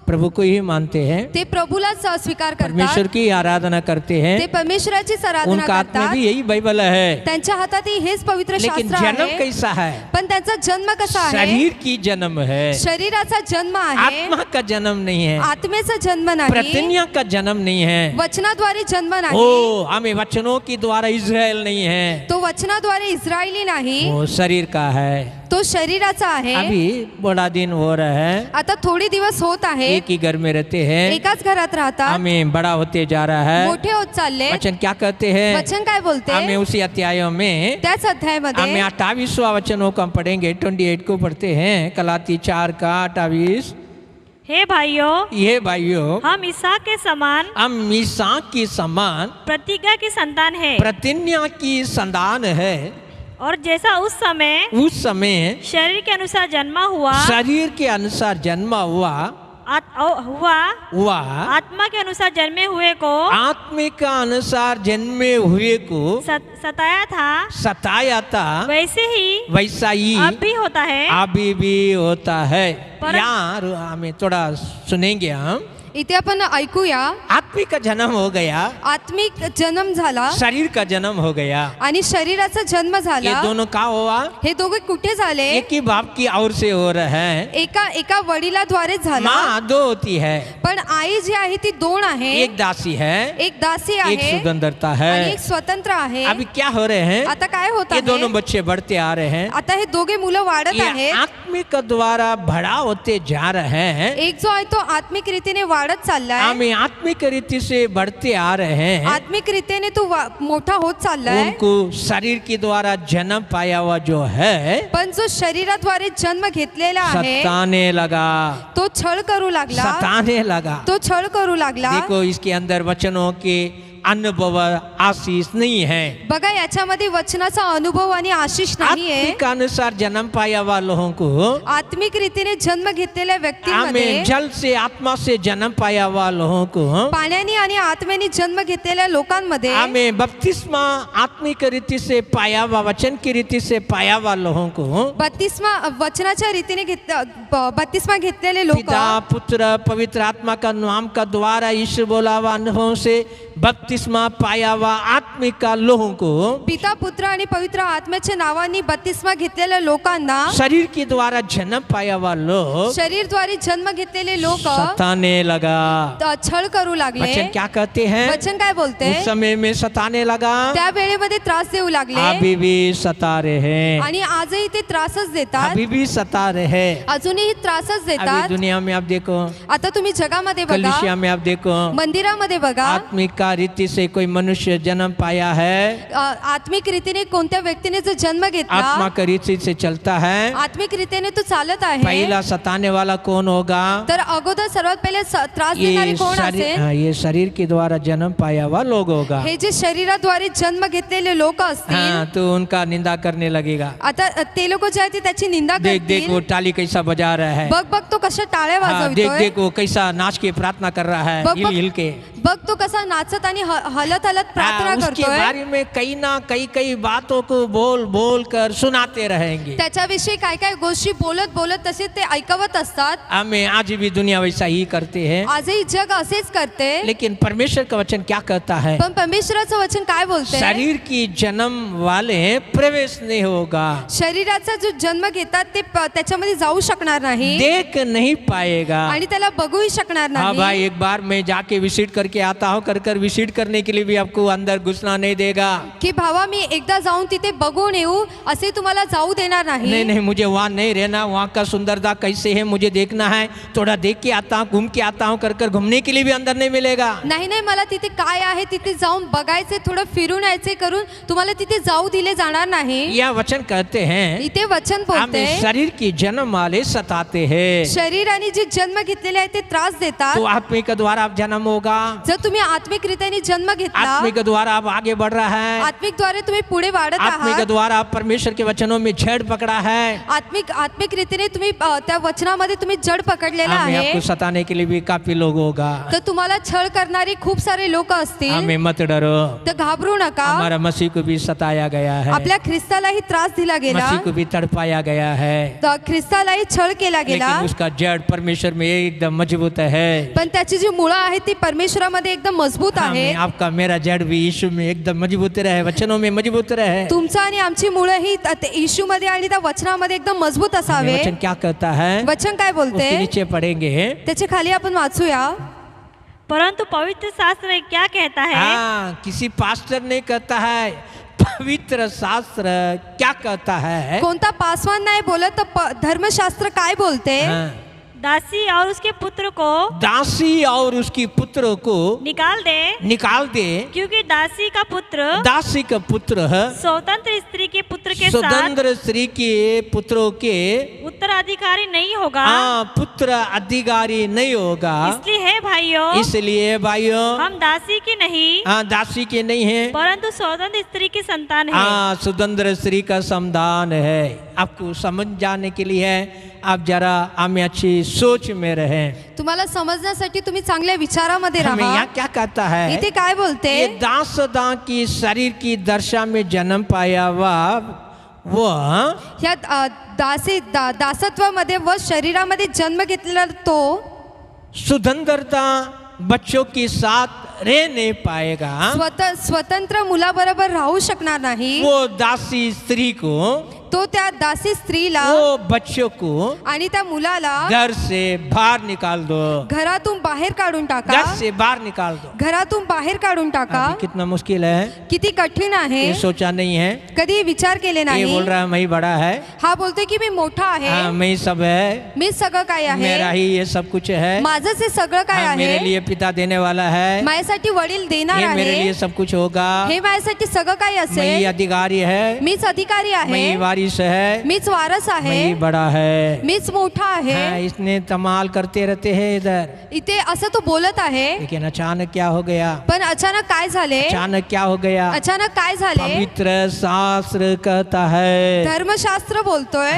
प्रभु को ही मानते हैं. ते प्रभूलाच स्वीकार परमेश्वर करतात. की आराधना करते हैं. ते परमेश्वराचीच आराधना उनका हाथ में करतात. भी यही बाइबल है. त्यांच्या हातातही हेच पवित्र लेकिन शास्त्र जन्म आहे. कैसा है? पण त्यांचा जन्म कसा आहे? शरीर की जन्म है, शरीराचा जन्म आहे. आत्मा का जन्म नहीं है, आत्मेचा जन्म नाही. प्रतिज्ञा का जन्म नहीं है. वचनाद्वारे जन्म नाही. ओ हमें वचनों के द्वारा इस्राएल नहीं है, तो वचनाद्वारे इस्रायली नाही. वो शरीर का है. तो शरीराचा आहे. अभी बड़ा दिन हो रहा है, आता थोडी दिवस होत आहे, एक ही घर में रहते हैं, एकाच घरात राहतात, हमें बड़ा होते जा रहा है. मोठे होत चालले. वचन क्या कहते हैं? वचन काय बोलते? हमें उसी अध्याय में त्याच अध्यायामध्ये हमें 28वां वचनों को हम पढ़ेंगे. 28 को पढ़ते हैं. गलाती 4 का 28. हे भाइयों, ये भाइयों, हम इसहाक के समान, हम इसहाक की समान प्रतिज्ञा की संतान है, प्रतिज्ञा की संतान है. और जैसा उस समय शरीर के अनुसार जन्मा हुआ, शरीर के अनुसार जन्मा हुआ, आत्मा के अनुसार जन्मे हुए को, आत्मिक का अनुसार जन्मे हुए को सताया था, वैसा ही अब भी होता है. अभी भी होता है. यार हमें थोड़ा सुनेंगे हम. इथे आपण ऐकूया. आत्मिक का जन्म हो गया, आत्मिक जन्म झाला, शरीर का जन्म हो गया, आणि शरीराचा जन्म ये झाला. दोनों का हुआ? हे दोघे कुठे झाले? एक ही बाप की ओर से हो रहा है. एका वडिलाद्वारे झाला. माँ दो होती है, पण आई जी आहे ती दोन आहे. एक दासी है, एक दासी एक आहे स्वतंत्रता आणि है. एक स्वतंत्र आहे. अभी क्या हो रहे हैं? आता काय होत ये आहे? दोनों बच्चे बढ़ते आ रहे हैं. आता हे दोघे मुलं वाढत ये आहेत. आत्मिक द्वारा बड़ा होते जा रहे हैं. एक जो आहे तो आत्मिक रीतीने वाढत चाललाय. हमें आत्मिक रीति से बढ़ते आ रहे हैं. आत्मिक रीतीने तो मोठा होत चाललाय. उनको शरीर के द्वारा जन्म पाया हुआ जो है, पण जो शरीराद्वारे जन्म घेतलेला आहे सताने लगा, तो छळ करू लागला. सताने लगा. तो छळ करू लागला. देखो इसके अंदर वचनों के अनुभव आशीष नहीं है. बघा याच्यामध्ये वचनाचा अनुभव आणि आशीष नाहीये. आत्मिक अनुसार जन्म पाया हुआ लोगों को, आत्मिक रीतीने जन्म घेतलेल्या व्यक्तींमध्ये, हमें जल से आत्मा से जन्म पाया हुआ लोगों को, पाण्याने आणि आत्म्याने जन्म घेतलेल्या लोकांमध्ये, हमें बपतिस्मा आत्मिक रीति से पाया हुआ, वचन की रीति से पाया हुआ लोगों को, बत्तीसमा वचनाच्या रीतीने बत्तीसमा घेतलेले लोक, पिता पुत्र पवित्र आत्मा का नाम का द्वारा यीशु बोला हुआ अनुभव से बपतिस्मा पाया हुआ आत्मिक का लोगों को, पिता पुत्र आणि पवित्र आत्म्याच्या नावाने बत्तीसमा घेतलेल्या लोकांना, शरीर के द्वारा जन्म पाया हुआ लोग शरीरद्वारे जन्म घेतलेले लोक सताने लगा. छळ करू लागले. वचन क्या कहते हैं? वचन काय बोलते? उस समय में सताने लगा, त्या वेळेमध्ये त्रास देऊ लागले. अभी भी सता रहे हैं. आणि आजही ते त्रासच देतात. अभी भी सता रहे हैं. अजूनही त्रासच अभी देतात. दुनिया में आप देखो, आता तुम्ही जगामध्ये बघा, कलीसिया में आप देखो, मंदिरामध्ये बघा, आत्मिक का रीति से कोई मनुष्य जन्म पाया है, आत्मिक रीतीने कोणत्या व्यक्तीने जो जन्म आत्मा घेतला, का रीति से चलता है, आत्मिक रीतीने तो चालत आहे, पहला सताने वाला कौन होगा? तर अगोदर सर्वात पहिले त्रास देणारे कोण असेल? ये शरीर के द्वारा जन्म पाया हुआ लोग होगा. हे जे शरीराद्वारे जन्म घेतलेले लोक असतील, हाँ, तो उनका निंदा करने लगेगा. आता ते लोक जे आहे ते त्याची निंदा देख देख करतील. वो ताली कैसा बजा रहा है. बघ बघ तो कशा टाळ्या हाँ, देख वाजवतोय. देख वो कैसा नाच के प्रार्थना कर रहा है, बघ हिल हिल के. बघ तो कसा नाचत आणि हलत प्रार्थना उसके करतोय. बारे में कई ना कई बातों को बोल बोल कर सुनाते रहेंगे. त्याच्याविषयी काय काय गोष्टी बोलत बोलत तसे ते ऐकवत असतात. हमें आज भी दुनिया वैसा ही करते हैं. आजही जग असेच करते. लेकिन परमेश्वर का वचन क्या कहता है? पण परमेश्वराचं वचन काय बोलते? शरीर की जन्म वाले प्रवेश नहीं होगा. शरीराचा जो जन्म घेतात ते त्याच्यामध्ये जाऊ शकणार नाही, देख नहीं पाएगा. आणि त्याला बघूही शकणार हाँ नाही. भाई, एक बार मैं जाके विजिट करके आता हूँ, कर विजिट करने के लिए भी आपको अंदर घुसना नहीं देगा. की भावा मी एकदा जाऊन तिथे बघून येऊ असे तुम्हाला जाऊ देणार नहीं नाही. नहीं, मुझे वहाँ नहीं रहना. वहाँ का सुंदरता कैसे है मुझे देखना है. थोड़ा देख के आता हूँ, घूम के आता हूँ, कर घूमने के लिए भी अंदर नहीं मिलेगा. नाही नाही, मला तिथे काय आहे तिथे जाऊन बघायचे, थोडं फिरून यायचे करून तुम्हाला तिथे जाऊ दिले जाणार नाही. यह वचन कहते हैं, इथे वचन बोलते हमें शरीर की जन्म वाले सताते हैं. शरीराने जे जन्म घेतलेले आहे ते त्रास देतात. तो आत्मिक द्वारा आप जन्म होगा. जर तुम्ही आत्मिक रीतीने जन्म घेतला, आत्मिक द्वारा आप आगे बढ़ रहा है. आत्मिक द्वारे तुम्ही पुढे वाढत आत्मिक आहात. द्वारा आप परमेश्वर के वचनों में छेड़ पकड़ा है. आत्मिक रीतीने तुम्ही त्या वचनामध्ये तुम्ही जड पकडलेला हमें आहे. आपको सताने के लिए भी काफी लोग होगा. तर तुम्हाला छळ करणारी खूप सारे लोक असतील. हमें मत डरो. तर घाबरू नका. हमारा मसीह को भी सताया गया है. आपल्या ख्रिस्तालाही त्रास दिला गेला, मसीह को भी तड़पाया गया है. तर ख्रिस्तालाही छळ केला गेला. लेकिन उसका जड़ परमेश्वर में एकदम मजबूत है. पण त्याची जी मुळं आहेत ती परमेश्वरामध्ये एकदम मजबूत आहे. हमें आपका मेरा जड़ भी यीशु में एकदम मजबूत रहे, वचनों में मजबूत रहे. तुमचा आणि आमची मुळं ही येशूमध्ये आणि त्या वचनामध्ये एकदम मजबूत असावे. वचन क्या कहता है? वचन काय बोलते उसके नीचे पढ़ेंगे. त्याच्या खाली आपण वाचूया. परंतु पवित्र शास्त्र क्या कहता है? हाँ, किसी पास्टर नहीं कहता है, पवित्र शास्त्र क्या कहता है? कोणता पासवान नाही बोलत तर धर्मशास्त्र काय बोलते? हाँ, दासी और उसके पुत्र को दासी और उसकी पुत्र को निकाल दे, क्योंकि दासी का पुत्र स्वतंत्र स्त्री के पुत्र के साथ स्वतंत्र स्त्री के पुत्रों के उत्तराधिकारी नहीं होगा। पुत्र अधिकारी नहीं होगा। इसलिए भाइयों हम दासी की नहीं है, परंतु स्वतंत्र स्त्री की संतान है। स्वतंत्र स्त्री का संतान है। आपको समझ जाने के लिए है, आप जरा हमें अच्छी सोच में रहें। तुम्हाला समजण्यासाठी तुम्ही चांगल्या विचारामध्ये हमें राहा। यहाँ क्या कहता है? इथे काय बोलते? ये दासदा की शरीर की दशा में जन्म पाया हुआ वो ह्या दासत्वामध्ये व शरीरामध्ये जन्म घेतलेला तो स्वतंत्रता बच्चों के साथ रह नहीं पाएगा। स्वतंत्र मुलाबरोबर राहू शकणार नाही। वो दासी स्त्री को, तो त्या दासी स्त्रीला, वो बच्चों को आणि त्या मुलाला घर से बाहर निकाल दो, घरातून बाहेर काढून टाका, घर से बाहर निकाल दो। घरातून बाहेर काढून टाका। कितना मुश्किल है, किती कठीण आहे। ये सोचा नहीं है, कधी विचार केले नाही। ये बोल रहा है मैं ही बड़ा है, हा बोलतोय की मी मोठा आहे, मैं ही सब है, मी सगळं काय आहे, मेरा ही ये सब कुछ है, माझंच हे सगळं काय आहे, मेरे लिए पिता देने वाला है, माझ्यासाठी वडील देणार ये मेरे आहे, लिए सब कुछ होगा, हे माझ्यासाठी सगळं काय मैं ही असेल, अधिकारी है, मीच अधिकारी मैं आहे, ही वारिस है, मीच वारस मैं ही आहे, बड़ा है। मीच मोठा आहे। इसने तमाल करते रहते हैं इधर, इथे असं तो बोलत आहे, लेकिन अचानक क्या हो गया? पण अचानक काय झाले? अचानक क्या हो गया? अचानक काय झाले? पवित्र शास्त्र कहता है, धर्मशास्त्र बोलतोय,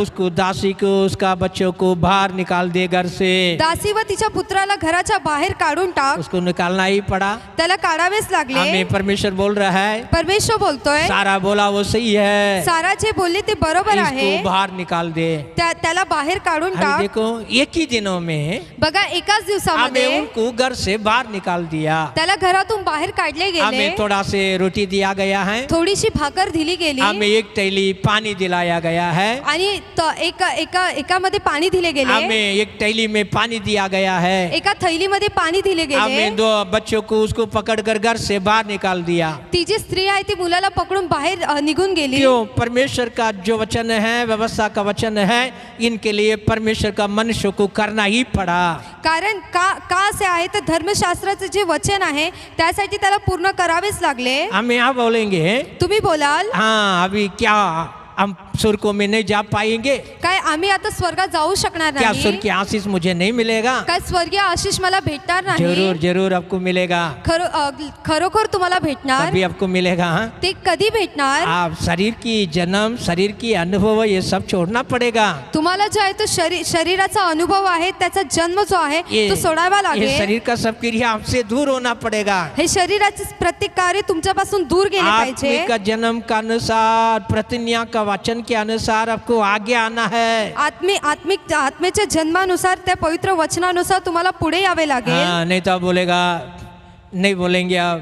उसको दासी को उसका बच्चों को बाहर निकाल दे घर से। दासी व तिच्या पुत्राला घराच्या बाहेर काढून टाक। उसको निकालना ही पड़ा, त्याला काढावेच लागले। हमें परमेश्वर बोल रहा है, परमेश्वर बोलतोय, सारा बोला वो सही है, सारा जे बोलले ते बरोबर आहे, इसको बाहर निकाल दे, त्याला बाहेर काढून टाक। देखो एक ही दिनों में बघा एकाच दिवसामध्ये हमें उनको घर से बाहर निकाल दिया, त्याला घरातून बाहेर काढले गेले। हमें थोड़ा से रोटी दिया गया है, थोडीशी भाकर दिली गेली, हमें एक थैली पानी दिलाया गया है, आणि एकामध्ये पाणी दिले गेले, हमें एक थैली में पानी दिया गया है, एका थैलीमध्ये पाणी दिले गेले, हमें दो बच्चों को उसको पकड़कर घर से बाहर निकाल दिया। ती जी स्त्री आहे ती मुलाला पकडून बाहेर निघून गेली। क्यों? परमेश्वर का जो वचन है, व्यवस्था का वचन है, इनके लिए परमेश्वर का मनुष्य को करना ही पड़ा। कारण का असे आहे तर धर्मशास्त्राचे जे वचन आहे त्यासाठी त्याला पूर्ण करावेच लागले। हम यहाँ बोलेंगे, तुम्ही बोलाल, अभी क्या हम स्वर्गों में नहीं जा पाएंगे? काय आम्ही आता स्वर्गात जाऊ शकणार क्या नाही? स्वर्ग की आशीष मुझे नहीं मिलेगा? काय स्वर्गीय आशीष मला भेटणार नाही? जरूर जरूर आपको मिलेगा, खरोखर तुम्हाला भेटणार। कभी आपको मिलेगा। ते कधी भेटणार? आप शरीर की जन्म, शरीर की अनुभव ये सब छोड़ना पड़ेगा। तुम्हाला जो आहे तो शरीराचा अनुभव आहे, त्याचा जन्म जो आहे तो सोडावा ये लागेल। शरीर का सब क्रिया आपसे दूर होना पड़ेगा। हे शरीराचे प्रत्येक कार्य तुमच्यापासून दूर गेले पाहिजे। आत्मिक का जन्म का अनुसार, प्रतिज्ञा का वचन के अनुसार आपको आगे आना है। आत्मेच्या जन्मानुसार, त्या पवित्र वचनानुसार तुम्हाला पुढे यावे लागेल। नहीं तो आप बोलेगा, नहीं बोलेंगे आप,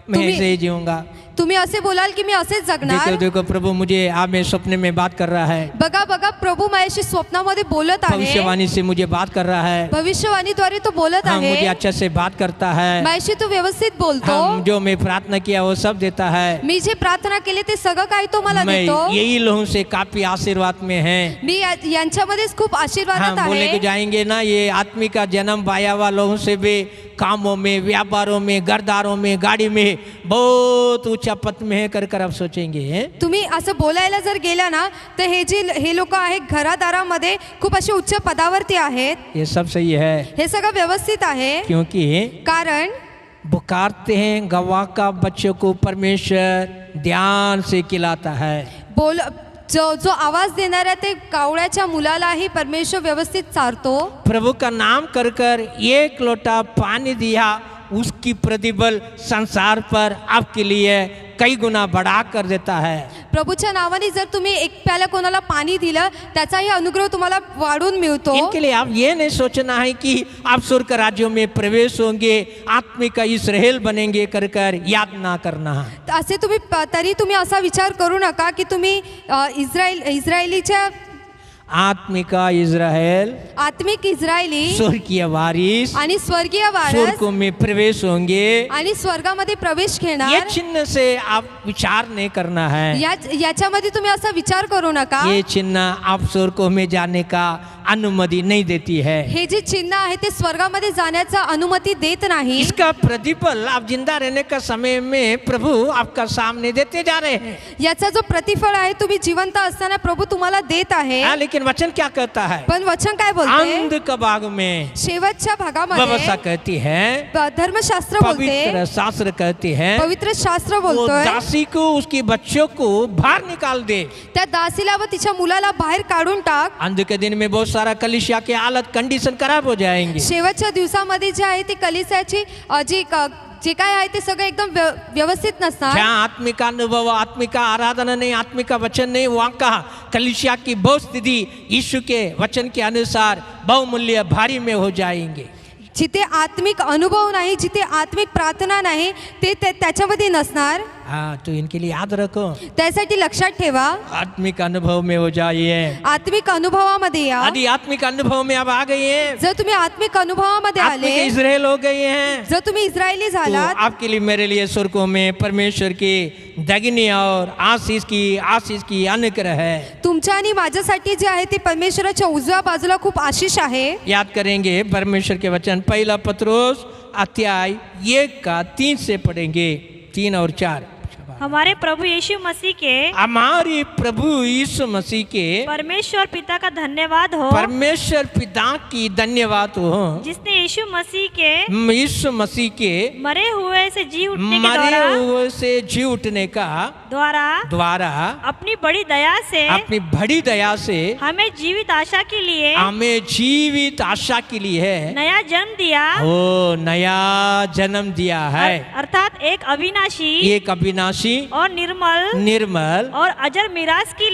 मैं ऐसे ही जीऊंगा। तुम्ही असे बोलाल की मी असेच जगणार। देखो देखो प्रभु मुझे आमे सपने में बात कर रहा है, बघा बघा प्रभु माझ्याशी स्वप्नामध्ये बोलत आहे, भविष्यवाणी से मुझे बात कर रहा है, भविष्यवाणीद्वारे तो बोलत आहे, मुझे अच्छे से बात करता है, माझ्याशी तो व्यवस्थित बोलतो, जो मैं प्रार्थना किया वो सब देता है, मी जे प्रार्थना केली ते सगळं काही तो मला मैं देतो। यही लोगों से काफी आशीर्वाद में है। मी यांच्यामध्येच खूप आशीर्वादात आहे। बोले के जाएंगे ना, ये आत्मी का जन्म पाया हुआ लोगों से भी कामों में, व्यापारों में, घरदारों में, गाड़ी में बहुत ऊंचा पद में है कर आप सोचेंगे। तुम्ही असं बोलायला जर गेला ना तर हे लोक आहेत घरादारामध्ये खूप असे उच्च पदावरती आहेत। ये सब सही है, हे सगळं व्यवस्थित आहे, क्योंकि कारण पुकारते हैं गवाह का बच्चों को परमेश्वर ध्यान से खिलाता है। जो आवाज देणाऱ्या ते कावळ्याच्या मुलालाही परमेश्वर व्यवस्थित चारतो। प्रभु का नाम कर कर एक लोटा पानी दिया, उसकी प्रतिबल संसार पर आपके लिए कई गुना बढ़ा कर देता है। प्रभूच्या नावाने जर तुम्ही एक प्याला कोणाला पाणी दिलं त्याचाही अनुग्रह तुम्हाला वाढून मिळतो। इनके लिए आप ये नहीं सोचना है कि आप स्वर्ग राज्यों में प्रवेश होंगे, आत्मिक इस्राएल बनेंगे कर कर याद ना करना। असे तुम्ही असा विचार करू नका की तुम्ही इस्रायलीच्या आत्मिका इज़राइल, आत्मिक इस्रायली स्वर्गीय वारिस आणि स्वर्गीय वारस स्वर्गों में प्रवेश होंगे। आणि स्वर्गामध्ये प्रवेश ये घेणार। चिन्ह से आप विचार नहीं करना है। याच्यामध्ये तुम्ही असा विचार करू नका। ये चिन्ह आप स्वर्गों में जाने का अनुमति नहीं देती है। हे जे चिन्ह आहे ते स्वर्गामध्ये जाण्याचा अनुमती देत नाही। इसका प्रतिफल आप जिंदा रहने का समय में प्रभु आपका सामने देते जा रहे हैं। याचा जो प्रतिफळ आहे तुम्ही जिवंत असताना प्रभू तुम्हाला देत आहे। लेकिन वचन क्या कहता है? पण वचन काय बोलते? अंत का भाग में शेवटच्या भागामध्ये व्यवस्था कहती है, धर्मशास्त्र बोलते, पवित्र शास्त्र कहती है, पवित्र शास्त्र वो बोलतोय दासी को उसके बच्चों को बाहर निकाल दे। त्या दासीला व तिच्या मुलाला बाहेर काढून टाक। अंत के दिन में बहुत सारा कलीसिया के हालत कंडीशन खराब हो जाएंगे। शेवटच्या दिवसामध्ये जे आहे ते कलीसियाची जे काय आहे ते सगळं एकदम व्यवस्थित नसणार। जहाँ आत्मिक अनुभव, आत्मिक आराधना नहीं, आत्मिक वचन नहीं, वहाँ का कलीसिया की बहुत स्थिति यीशु के वचन के अनुसार बहुमूल्य भारी में हो जाएंगे। जिथे आत्मिक अनुभव नाही, जिथे आत्मिक प्रार्थना नाही, ते त्याच्यामध्ये नसणार। हाँ, तो इनके लिए याद रखो, त्यासाठी लक्षात ठेवा, आत्मिक अनुभव में हो जाइए। आत्मिक अनुभवामध्ये या। यदि आत्मिक अनुभव में अब आ गई हैं, जर तुम्ही आत्मिक अनुभवामध्ये आले, आत्मिक इज़राइल हो गए हैं, जर तुम्ही इस्रायली तो झालात, आपके लिए मेरे लिए स्वर्गों में परमेश्वर की दागिनी और आशीष की अनुग्रह है। तुमच्या आणि माझ्यासाठी जे आहे ते परमेश्वराच्या उजव्या बाजूला खूप आशीष आहे। याद करेंगे परमेश्वर के वचन, पहला पत्रोस अध्याय 1:3 से पढ़ेंगे, 3 और 4। हमारे प्रभु यीशु मसीह के, हमारे प्रभु यीशु मसीह के परमेश्वर पिता का धन्यवाद हो, परमेश्वर पिता की धन्यवाद हो, जिसने यीशु मसीह के मरे हुए से जी उठने का द्वारा अपनी बड़ी दया से हमें जीवित आशा के लिए नया जन्म दिया है। अर्थात एक अविनाशी और निर्मल और अजर मिरास के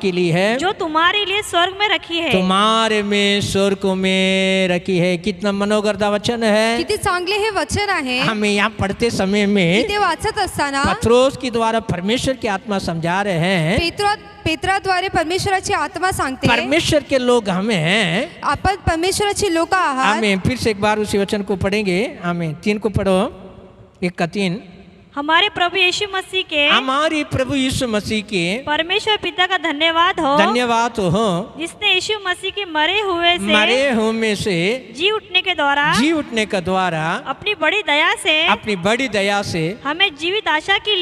लिए है, जो तुम्हारे लिए स्वर्ग में रखी है, तुम्हारे में स्वर्ग में रखी है। कितना मनोगरदा वचन है, किती चांगले हे वचन आहे। हमें यहाँ पढ़ते समय में ते वाचत असताना पत्रोस के द्वारा परमेश्वर की आत्मा समझा रहे हैं। पेत्राद्वारे परमेश्वराची आत्मा सांगते, परमेश्वर के लोग हमें, आपण परमेश्वराची लोक आहात। हमें फिर से एक बार उसी वचन को पढ़ेंगे। हमें 3 को पढ़ो, 1:3। हमारे प्रभु यीशु मसीह के परमेश्वर पिता का धन्यवाद हो, जिसने यीशु मसीह के मरे हुए से जी उठने के द्वारा अपनी बड़ी दया से हमें जीवित आशा के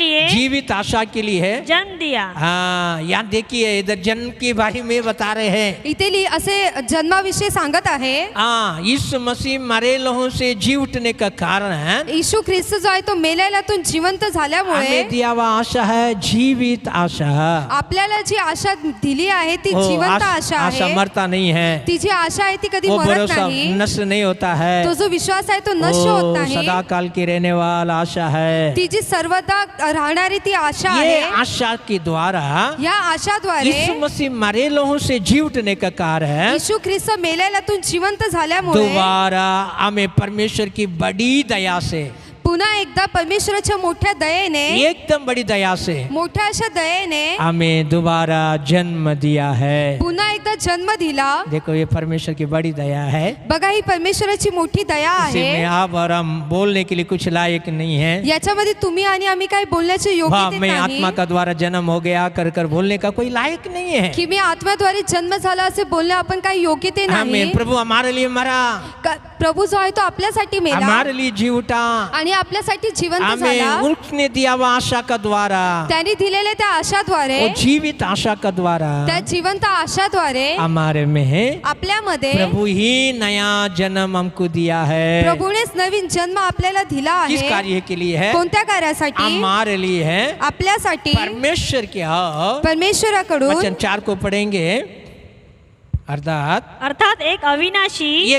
लिए जन्म दिया। हाँ, यहाँ देखिए, इधर जन्म के बारे में बता रहे हैं। इथे असे जन्माविषयी सांगत आहे। हाँ, यीशु मसीह मरेलों से जी उठने का कारण है, यीशु ख्रिस्त जो आहे तो मेलेल्यातून जिवंत झाल्यामुळे दिया हुआ आशा है, जीवित आशा। आपल्याला जी आशा दिली आहे ती जिवंत आशा आहे। आशा मरता नहीं है, ती जी आशा आहे ती कधी मरत नाही, नष्ट नहीं होता है। तो जो विश्वास आहे तो नष्ट होत नाही, सदा काल की रहने वाला आशा है। ती जी सर्वदा राहणारी ती आशा आहे। ये आशा के द्वारा, या आशाद्वारे यीशु मसीह मरेलों से जी उठने का कारण, यीशु ख्रिस्त मेलेल्यातून जिवंत झाल्यामुळे दोबारा हमें परमेश्वर की बड़ी दया से, पुन्हा एकदा परमेश्वराच्या मोठ्या दयेने, एकदम बड़ी दया से, मोठ्या अशा दयेने हमें दोबारा जन्म दिया है। पुन्हा एकदा जन्म दिला। देखो, ये परमेश्वर की बड़ी दया है। बघा, ही परमेश्वराची मोठी दया आहे। इसमें आप और हम बोलने के लिए कुछ लायक नहीं है। याच्यामध्ये तुम्ही आणि आम्ही काय बोलण्याचे योग्यते मैं नाही। आत्मा का द्वारा जन्म हो गया कर बोलने का कोई लायक नहीं है कि मी आत्म्याद्वारे जन्म झाला असे बोलणे आपण काय योग्यते नाही। प्रभु हमारे लिए मरा, प्रभु जो आहे तो आपल्यासाठी मेला, हमारे लिए जी उठा आणि आपल्यासाठी जिवंत झाला। उसने दिया हुआ आशा का द्वारा, त्यांनी दिलेले त्या आशाद्वारे, जीवित आशा का द्वारा, त्या जिवंत आशाद्वारे हमारे में है, आपल्यामध्ये प्रभु ही नया जन्म हमको दिया है। प्रभुनेच नवीन जन्म आपल्याला दिला आहे। किस कार्य के लिए है? कोणत्या कार्यासाठी? हमारे लिए है, आपल्यासाठी। परमेश्वर के, परमेश्वराकडून। वचन 4 को पढ़ेंगे। अर्थात एक अविनाशी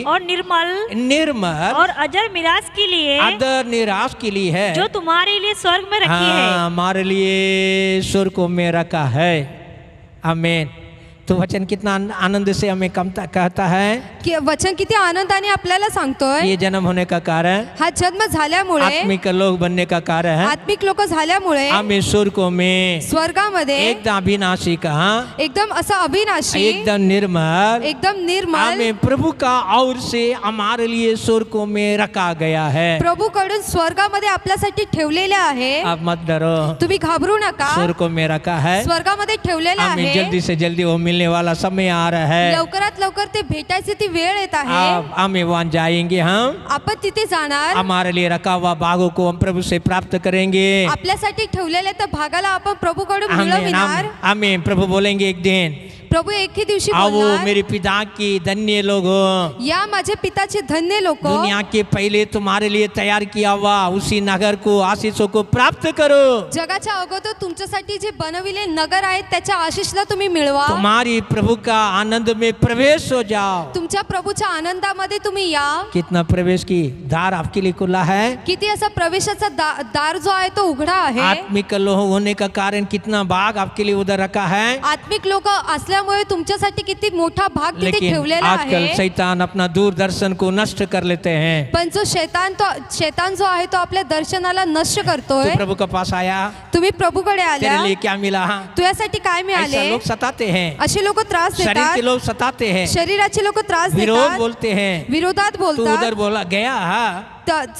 और निर्मल और अजर मिरास के लिए है, जो तुम्हारे लिए स्वर्ग में रखी है। हमारे लिए स्वर्ग में रखा है। आमीन। तो वचन कितना आनंद से हमें कहता है की वचन किती आनंदाने आपल्याला सांगतोय, ये जन्म होने का कारण, हा जन्म झाल्यामुळे, आत्मिक लोग बनने का कारण है, आत्मिक लोक झाल्यामुळे हमें स्वर्गों में स्वर्गामध्ये एकदम अविनाशी का, एकदम असा अविनाशी, एकदम निर्मल, एकदम निर्मल, हमें प्रभु का और से हमारे लिए स्वर्गों में रखा गया है। प्रभु कडून स्वर्गामध्ये आपल्यासाठी ठेवलेले आहे। आप मत डरो, तुम्ही घाबरू नका, स्वर्गों में रखा है, स्वर्गामध्ये ठेवलेले हमें आहे। जल्दी से जल्दी वो मिलने वाला समय आ रहा है। लवकरात लवकर ते भेटायची ती वेळ येत आहे। अब हमें वहाँ जाएंगे, हम आपण तिथे जाणार, हमारे लिए रखा हुआ भागों को हम प्रभु से प्राप्त करेंगे। आपल्यासाठी ठेवलेल्या त्या भागाला आपण प्रभूकडून हमें मिळविणार। हमें प्रभु बोलेंगे एक दिन, प्रभु एक ही दिवशी आओ बोलणार, मेरे पिता की धन्य लोग हो, या माझे पिताचे धन्य लोक, दुनिया के पहले तुम्हारे लिए तैयार किया हुआ उसी नगर को, आशीषों को प्राप्त करो। जगाच्या अगोदर तुमच्यासाठी जे बनविले नगर आहेत त्याच्या आशीषला तुम्ही मिळवा। तुम्हारी प्रभु का आनंद में प्रवेश हो जाओ। तुमच्या प्रभूच्या आनंदामध्ये तुम्ही या। कितना प्रवेश की द्वार आपके लिए खुला है, किती असा प्रवेशाचा दार जो आहे तो उघडा आहे। आत्मिक लोग होने का कारण कितना भाग आपके लिए उधर रखा है। आत्मिक लोक असल्यामुळे तुमच्यासाठी किती मोठा भाग तिथे लेकिन ठेवलेला आजकल आहे। शैतान अपना दूरदर्शन को नष्ट कर लेते हैं। पण जो शैतान जो आहे तो आपल्या दर्शनाला नष्ट तू करतोय। प्रभु के पास आया, तुम्ही प्रभूकडे तेरे आल्या, लिए क्या मिला? तुझ्यासाठी काय ऐसा मिळाले? लोग सताते हैं, असे लोक त्रास शरीर के देतात, लोग सताते हैं, शरीराचे लोक त्रास विरोध देतात, बोलते हैं। विरोधात तू उधर बोलतात। बोला गया,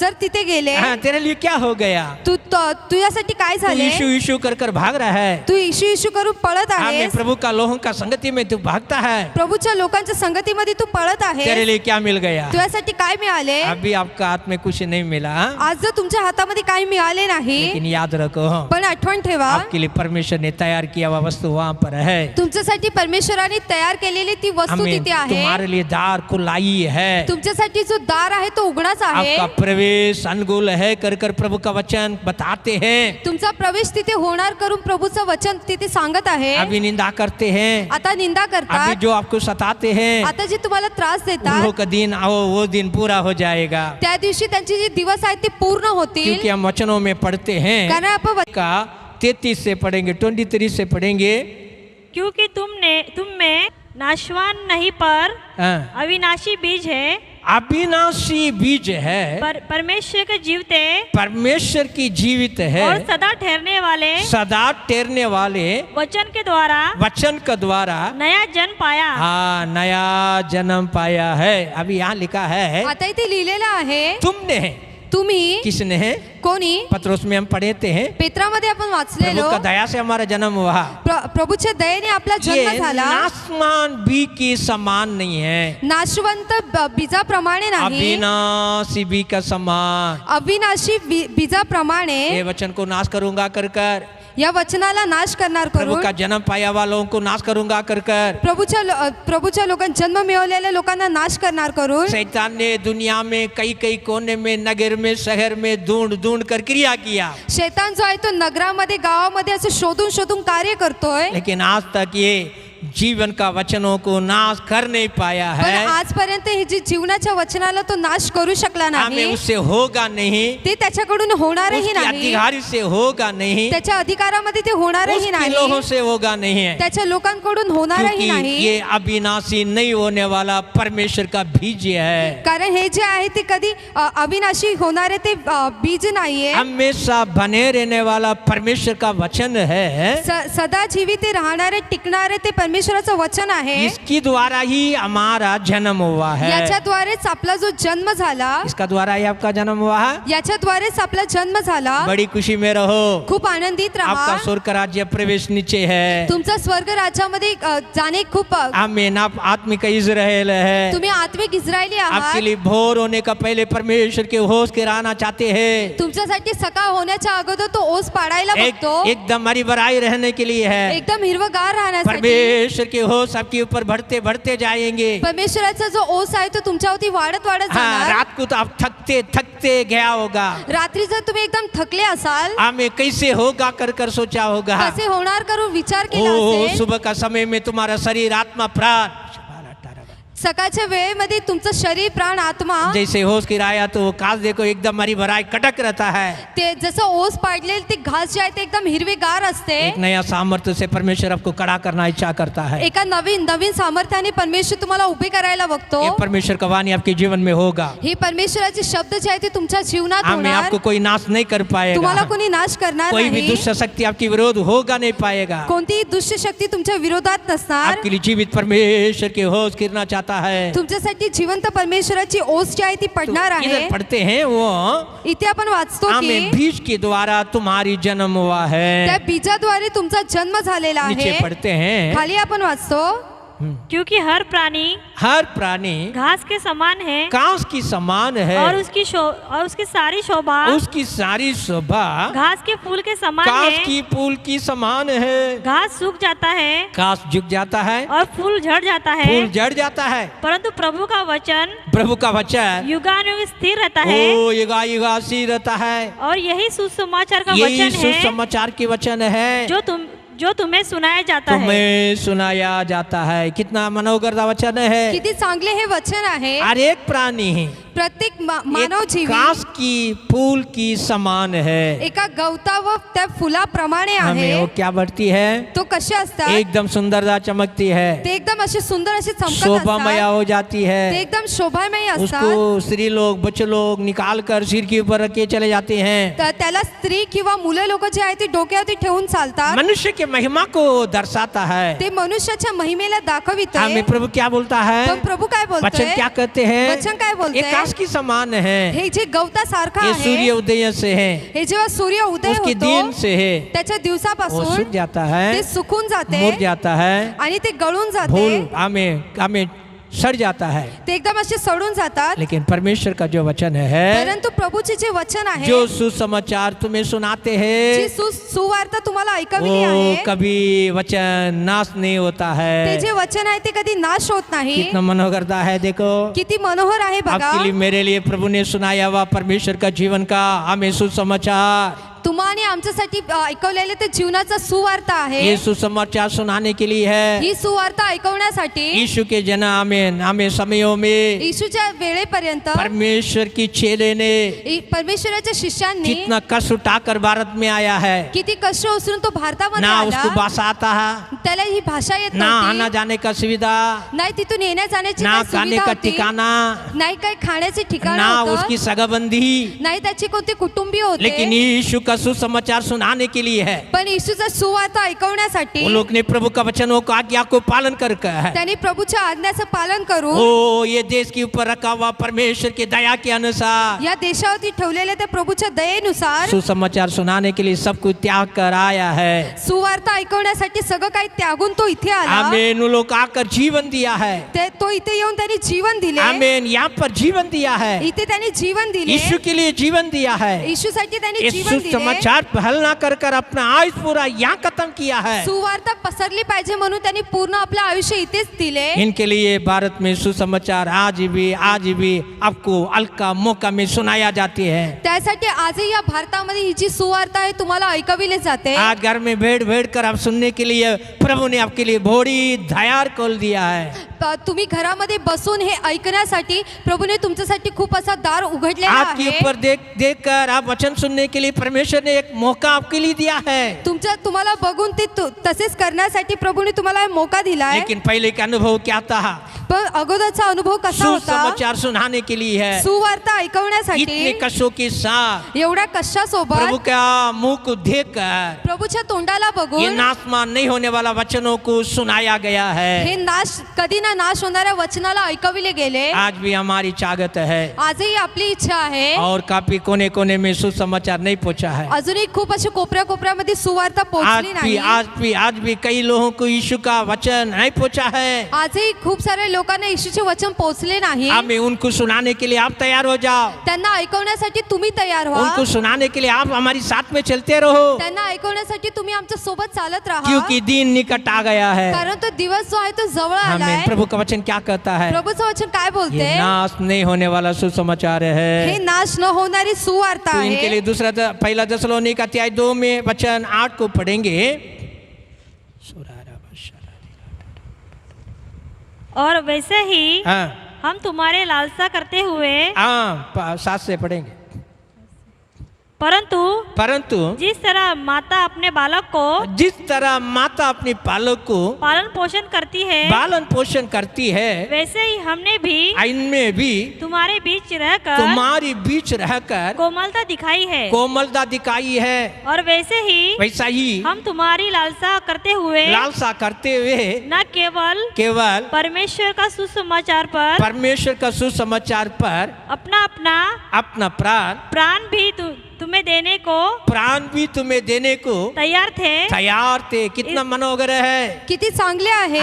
जर तिथे गेले, हाँ, तेरे लिए क्या हो गया? तुझ्यासाठी काय तू झाले? यीशु यीशु कर भाग रहा है। तू इशू इशू करून पळत हमें आहेस, प्रभु का लोगों का संगति में तू भागता है। प्रभूच्या लोकांच्या संगतीमध्ये तू पळत तेरे आहेस। लिए क्या मिल गया? तुझ्यासाठी काय मिळाले? अभी आपका हाथ में कुछ नहीं मिला, आज जर तुमच्या हातामध्ये काही मिळाले नाही, लेकिन याद रखो, पण आठवण ठेवा, आपके लिए परमेश्वर ने तैयार किया हुआ वस्तु वहाँ पर है। तुमच्यासाठी परमेश्वराने तयार केलेली ती वस्तू हमें तिथे आहे। तुम्हारे लिए द्वार खुलाई है, तुमच्यासाठी जो दार आहे तो उघडाच आहे। आपका प्रवेश अनुकूल है कर प्रभु का वचन बताते हैं। तुमचा प्रवेश तिथे होणार करून प्रभूचं वचन तिथे सांगत आहे। अभी निंदा करते हैं, आता निंदा अभी करतात, जो आपको सताते हैं, आता जे तुम्हाला त्रास उन देतात लोगों का दिन आओ, वो दिन पूरा हो जाएगा। त्या दिवशी त्यांचे जे दिवस आहेत ते पूर्ण होतील। क्योंकि हम वचनों में पढ़ते हैं कारण आपण का 33 से पढ़ेंगे, 23 से पढ़ेंगे। क्योंकि तुम में नाशवान नहीं पर हाँ, अविनाशी बीज है, अविनाशी बीज है, परमेश्वर के जीवते परमेश्वर की जीवित है और सदा ठहरने वाले सदा ठहरने वाले वचन के द्वारा वचन के द्वारा नया जन्म पाया। हाँ, नया जन्म पाया है। अभी यहाँ लिखा है, आता इथे लिहिलेलं आहे, तुमने, तुम्ही किसने है? कोणी? पत्रोस में हम पढ़ते हैं, पेत्रामध्ये आपण प्रभु वाचलेलो, का दया से हमारा जन्म हुआ। प्रभूच्या दयेने आपला ये जन्म झाला। नाशवान बी के समान नहीं है, नाशवंत बीजाप्रमाणे नाही, अविनाशी बी का समान। अविनाशी बीजाप्रमाणे ये वचन को नाश करूंगा कर कर, या वचनाला नाश करणार प्रभु करून, का जन्म पाया हुआ लोगों को नाश करूंगा कर कर, प्रभूच्या लोकांना जन्म मिळवलेल्या लोकांना नाश करणार करून, शैतान ने दुनिया में कई कोने में, नगर में, शहर में ढूंढ कर क्रिया किया। शैतान जो आहे तो नगरामध्ये गावामध्ये असं शोधून कार्य करतोय, लेकिन आज तक ये जीवन का वचनों को नाश कर नहीं पाया पण है। आजपर्यंत हे जे जीवनाच्या वचनाला तो नाश करू शकला हमें नाही, उससे होगा नहीं, ते त्याच्याकडून होणारही उसके नाही, अधिकारी से होगा नहीं, त्याच्या अधिकारामध्ये ते होणारही उसके नाही, लोगों से होगा नहीं है। त्याच्या लोकांकडून होणारही क्योंकि नाही। ये अविनाशी नहीं होने वाला परमेश्वर का बीज है, कारण हे जे आहे ते कधी अविनाशी होणारे ते बीज नाहीये, हमेशा बने रहने वाला परमेश्वर का वचन है। सदा जीवित राहणारे टिकणारे ते परमेश्वराचं वचन आहे। इसकी द्वारा ही हमारा जन्म हुआ है, याच्याद्वारेच आपला जो जन्म झाला, इसका द्वारा ही आपका जन्म हुआ है। याच्याद्वारेच आपला जन्म झाला। बड़ी खुशी में रहो, खूप आनंदित आपका राहा, स्वर्ग राज्य प्रवेश नीचे है। तुमचा स्वर्ग राज्यामध्ये जाणे खूप, आमीन। आप आत्मिक इज़राइल है, तुम्ही आत्मिक इस्रायली आपके आहात। लिए भोर होने का पहले परमेश्वर के होश के रहना चाहते हैं, तुमच्यासाठी सकाळ होण्याच्या अगोदर तो ओस पाडायला बघतो, एकदम हरी भराई रहने के लिए है। एकदम हिरवगार राहण्यासाठी। परमेश्वर के होश आपके ऊपर बढ़ते जाएंगे। परमेश्वराचा जो ओस आहे तो तुमच्यावरती वाढत हाँ, जाणार। रात को तो आप थकते गया होगा, रात्री जर तुम्ही एकदम थकले असाल, हमें कैसे होगा कर सोचा होगा। कसे होणार करून विचार केला ओ असेल। सुबह का समय में तुम्हारा शरीर आत्मा प्राण सकाळच्या वेळेमध्ये तुमचं शरीर प्राण आत्मा जैसे होश गिराया तो घास देखो एकदम हरी भराई कटक रहता है। ते जसं ओस पाडलेली ती घास जी आहे ते एकदम हिरवीगार असते। एक नया सामर्थ्य से परमेश्वर आपको खड़ा करना इच्छा करता है। एका नवीन सामर्थ्याने परमेश्वर तुम्हाला उभे करायला बघतो। ये परमेश्वर का वाणी आपके जीवन में होगा। ही परमेश्वराचे शब्द जे आहे ते तुमच्या जीवनात हमें आपको होणार। कोई नाश नहीं कर पाएगा। तुम्हाला कोणी नाश करणार कोई भी नाही। दुष्ट शक्ति आपके विरोध होगा नहीं पाएगा। कोणतीही दुष्ट शक्ती तुमच्या विरोधात नसणार। आपके लिए जीवित परमेश्वर के होश गिरना चाहता है। तुमच्यासाठी जिवंत परमेश्वराची ओस जी आहे ती पडणार आहे। इधर पढ़ते हैं वो इथे आपण वाचतो की हमें बीज के द्वारा तुम्हारी जन्म हुआ है। त्या बीजाद्वारे तुमचा जन्म झालेला नीचे आहे। पढ़ते हैं खाली आपण वाचतो क्योंकि हर प्राणी घास के समान है, घास की समान है और उसकी सारी शोभा घास के फूल के समान घास है। की फूल की समान है। घास सूख जाता है, घास झुक जाता है और फूल झड़ जाता है, फूल झड़ जाता है, परंतु प्रभु का वचन युगानुयुग स्थिर रहता है। युगा युगा स्थिर रहता है। और यही सुसमाचार का यही वचन है सुसमाचार के वचन है जो तुम्हें सुनाया जाता है। तुम्हें सुनाया जाता है। कितना मनोगरदा वचन है। किती चांगले हे वचन आहे। हर एक प्राणी है प्रत्येक मानव एक जीवी घास की फूल की समान है। एका गवता व त्या फुलाप्रमाणे हमें आहे। वो क्या बढ़ती है? तो कसे असतात? एकदम सुंदरता चमकती है, ते एकदम असे सुंदर असे चमकत शोभामय असतात। हो जाती है। ते एकदम शोभामय असतात। उसको स्त्री लोग बच्चे लोग निकाल कर सिर के ऊपर रख के चले जाते हैं। तर त्याला स्त्री किंवा मुलं लोक जे आहे ते डोक्यावरती ठेवून चालतात। मनुष्य के महिमा को दर्शाता है। ते मनुष्याच्या महिमेला दाखविते। हमें प्रभु क्या बोलता है? पण प्रभु काय वचन बोलतोय? क्या कहते हैं? वचन काय एक बोलतोय? घास की समान है। हे जे गवता सारखा ये आहे, सूर्य उदय से है, हे जेव्हा सूर्य उदय उसके होतो दिन से है, त्याच्या वो दिवसापासून सूख जाता है, ते सुकून जाते मुर जाता है, आणि ते गळून जाते। फूल हमें सड़ जाता है। ते एकदम असे सडून जातात। लेकिन परमेश्वर का जो वचन है, परंतु प्रभुचे जे वचन आहे, जो सुसमाचार तुम्हें सुनाते जी हैं, सुवार्ता तुम्हाला ऐकवली वो आहे, कभी वचन नाश नहीं होता ते है। जे वचन आहे ते कधी नाश होत नाही। कितना मनोहरता है देखो। किती मनोहर आहे बघा। आपके लिए मेरे लिए प्रभु ने सुनाया हुआ परमेश्वर का जीवन का हमें सुसमाचार, तुम्हाने आमच्यासाठी ऐकवलेले ते जीवनाचा सुवार्ता आहे। ये सुसमाचार सुनाने के लिए है। ही सुवार्ता ऐकवण्यासाठी यीशु के जन्म हमें समयों में येशूच्या वेळेपर्यंत परमेश्वर की चेले ने परमेश्वराच्या शिष्यांनी कितना कष्ट उठाकर भारत में आया है। किती कष्ट उचलून तो भारतामध्ये ना आला। उसको भाषा आता है, त्याला ही भाषा येत ना आना नव्हती, जाने का सुविधा, नाही तिथून येण्या जाण्याची ना काही खाने सुविधा का होती, ठिकाना, नाही काही खाण्याचे ठिकाण ना होतं, उसकी सगाबंदी। नाही त्याची कोणती कुटुंबीय होते। लेकिन यीशु का सुसमाचार सुनाने के लिए है। पण येशूचा सुवार्ता ऐकवण्यासाठी वो लोग ने प्रभु का वचनों का आज्ञा को पालन कर है। त्यांनी प्रभूच्या आज्ञाचं पालन करून ओ ये देश के ऊपर रखा हुआ परमेश्वर की दया के अनुसार या देशावरती ठेवलेल्या त्या प्रभूच्या दयेनुसार सुसमाचार सुनाने के लिए सब कुछ त्याग कर आया है। सुवार्ता ऐकवण्यासाठी सगळं काही त्यागून तो इथे आला। आमेन। वो लोग आकर जीवन दिया है। तो इथे येऊन त्यांनी जीवन दिले। आमेन। यहाँ पर जीवन दिया है, इथे त्यांनी जीवन दिले। यीशु के लिए जीवन दिया है। येशूसाठी त्यांनी ये जीवन दिले। सुसमाचार पहल ना कर कर अपना आयुष पूरा यहाँ खत्म किया है। सुवार्ता पसरली पाहिजे म्हणून त्यांनी पूर्ण आपलं आयुष्य इथेच दिले। इनके लिए भारत में सुसमाचार आज भी आपको हल्का मौका में सुनाया जाती है। त्यासाठी आजही या भारतामध्ये ही जी सुवार्ता आहे तुम्हाला ऐकविले जाते। आज घर में भेड़ कर आप सुनने के लिए प्रभु ने आपके लिए बड़ी दयार खोल दिया है। तुम्ही घरामध्ये बसून हे ऐकण्यासाठी प्रभूने तुमच्यासाठी खूप असा दार उघडलेला आपके आहे। ऊपर देख कर आप वचन सुनने के लिए परमेश्वर ने एक मौका आपके लिए दिया है। तुम्हाला बघून ते तसेच करण्यासाठी प्रभूने तुम्हाला मौका दिला आहे। लेकिन पहले का अनुभव क्या था? पण अगोदरचा अनुभव कसा होता? सुसमाचार सुनाने के लिए है। सुवार्ता ऐकवण्यासाठी इतने कष्टों के साथ एवढ्या कष्टासोबत प्रभु का मुख को देखकर प्रभूच्या तोंडाला ये बघून नाशमान नहीं होने वाला वचनों को सुनाया गया है। हे कधी ना नाश होणाऱ्या वचनाला ऐकविले गेले। आज भी हमारी चाहत है आजही आपली इच्छा आहे और काफी कोने कोने में सुसमाचार नहीं पहुंचा है। अजूनही खूप अशा कोपऱ्यामध्ये सुवार्ता पोहोचली नाही। आज भी कई लोगों को यीशु का वचन नहीं पहुंचा है। आजही खूप सारे लोकांना येशूचे वचन पोहोचले नाही। हमें उनको सुनाने के लिए आप तैयार हो जाओ। त्यांना ऐकवण्यासाठी तुम्ही तयार व्हा। उनको सुनाने के लिए आप हमारी साथ में चलते रहो। त्यांना ऐकवण्यासाठी तुम्ही आमच्या सोबत चालत राहा। क्योंकि दिन निकट आ गया है। कारण तो दिवस जो आहे तो जवळ आला हमें आहे। प्रभु का वचन क्या कहता है? प्रभूचं वचन काय बोलते? ये नाश नहीं होने वाला सुसमाचार हे है। नाश न होणारी सुवार्ता तो इनके आहे। लिए पहला थिस्सलुनीके अध्याय 2 में वचन 8 को पढ़ेंगे। और वैसे ही हाँ हम तुम्हारे लालसा करते हुए हाँ 7 से पढ़ेंगे। परंतु जिस तरह माता अपने बालक को अपनी बालक को पालन पोषण करती है वैसे ही हमने भी इनमें भी तुम्हारे बीच रहकर कोमलता दिखाई है और वैसा ही हम तुम्हारी लालसा करते हुए न केवल परमेश्वर का सुसमाचार पर अपना प्राण भी तुम्हें देने को तैयार थे। कितना मनोहर है, किती चांगले आहे।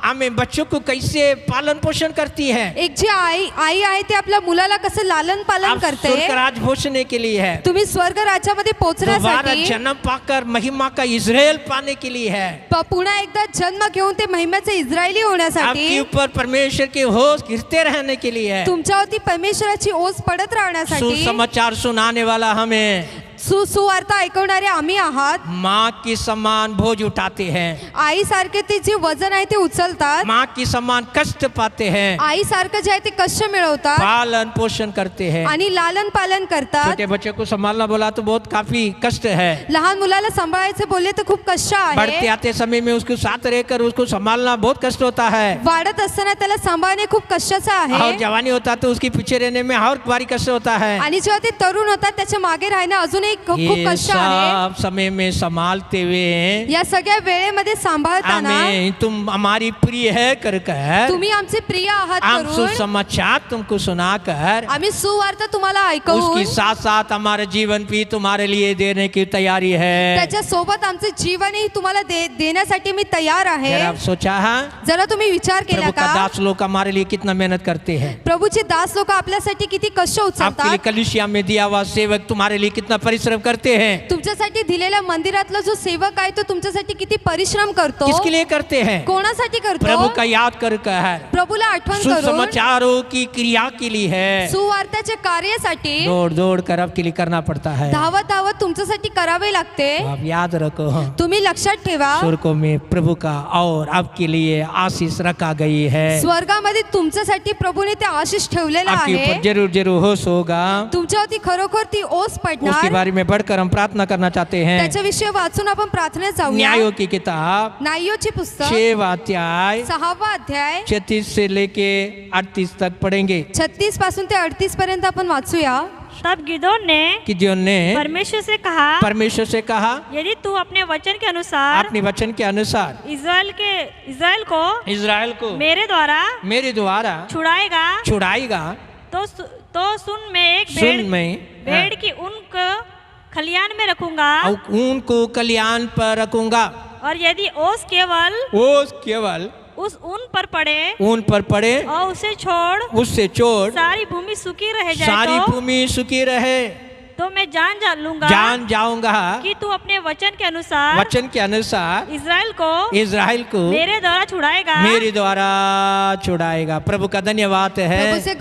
हमें बच्चों को कैसे पालन पोषण करती है। एक जी आई आहे ते आपल्या मुलाला कसं लालन पालन करते। स्वर्ग राज पोषणे के लिए है, तुम्ही स्वर्ग राज्यामध्ये पोहोचण्यासाठी जन्म पाकर महिमा का इस्राएल पाने के लिए है। पुन्हा एकदा जन्म घेऊन ते महिम्याचे इस्रायली होण्यासाठी, आपके ऊपर परमेश्वर की ओस गिरते रहने के लिए है, तुमच्यावरती परमेश्वराची ओस पडत राहण्यासाठी। सुसमाचार सुनाने वाला हमें, सुवार्ता ऐकवणारे आम्ही आहात। माँ की समान बोझ उठाते हैं, आई सारखे ते जे वजन आहे ते उचलतात। माँ की समान कष्ट पाते हैं, आई सारखं जे आहे ते कष्ट मिळवतात, पालन पोषण करते हैं आणि लालन पालन करतात। छोटे बच्चे को संभालना बोला तो बहुत काफी कष्ट है। लहान मुलाला सांभाळायचे बोलले तर खूप कष्ट आहे। बढ़ते आते समय में उसको साथ रहकर उसको संभालना बहुत कष्ट होता है। वाढत असताना त्याला सांभाळणे खूप कष्टाचं आहे। और जवानी होता तो उसके पीछे रहने में और भारी कष्ट होता है। आणि जेव्हा ते तरुण होतात त्याच्या मागे राहणं अजून खूप कष्ट आहे। सब समय में संभालते हुए या सगळ्या वेळेमध्ये सांभाळताना तुम हमारी प्रिय है कर तुम्ही आमचे प्रिय आहात हम करून सुसमाचार तुमको सुनाकर आम्ही सुवार्ता तुम्हाला ऐकवून उसके साथ साथ हमारे जीवन भी तुम्हारे लिए देने की तैयारी है। त्याच्या सोबत आमचे जीवनही तुम्हाला देण्यासाठी मी तयार आहे। जरा सोचा है, जरा तुम्ही विचार केला प्रभु का का दास लोग हमारे लिए कितना मेहनत करते हैं। प्रभूचे दास लोक आपल्यासाठी किती कष्ट आपके लिए उचलतात। कलीसिया में दिया हुआ सेवक तुम्हारे लिए कितना परिश्रम करते हैं। तुमच्यासाठी दिलेल्या मंदिरातला जो सेवक आहे तो तुमच्यासाठी किती परिश्रम करतो। किसके लिए करते हैं? कोणासाठी करतो? प्रभु का याद कर प्रभूला आठवण करून, सुसमाचारों की क्रिया के लिए है। सुवार्ताच्या कार्यासाठी दौड़ दौड़ कर आपके लिए करना पड़ता है। धावत धावत तुमच्यासाठी करावे लागते। तो आप याद रखो, तुम्ही लक्षात ठेवा, स्वर्गों में प्रभु का और आपके लिए आशीष रखा गई है। स्वर्गामध्ये तुमच्यासाठी प्रभूने ते आशीष ठेवलेला आपके आहे। ऊपर जरूर जरूर होश होगा। तुमच्यावरती खरोखर ती ओस उसके पडणार। बारे में बढ़कर हम प्रार्थना करना चाहते हैं। त्याच्याविषयी वाचून आपण प्रार्थनेत जाऊया। न्यायों की किताब न्यायोची पुस्तक 6वां अध्याय 6वां अध्याय 36 से लेके 38 तक पढ़ेंगे। 36 पासून ते 38 पर्यंत आपण वाचूया। तब गिदोन ने परमेश्वर से कहा, यदि तू अपने वचन के अनुसार इस्राएल को मेरे द्वारा छुड़ाएगा तो सुन, मैं एक भेड़ की ऊन को खलियान में रखूंगा और ऊन को कल्याण पर रखूंगा। और यदि ओस केवल उस ऊन पर पड़े और उससे छोड़ सारी भूमि सूखी रहे तो मैं जान जाऊंगा कि तू अपने वचन के अनुसार इस्राएल को मेरे द्वारा छुड़ाएगा। प्रभु का धन्यवाद है। प्रभू से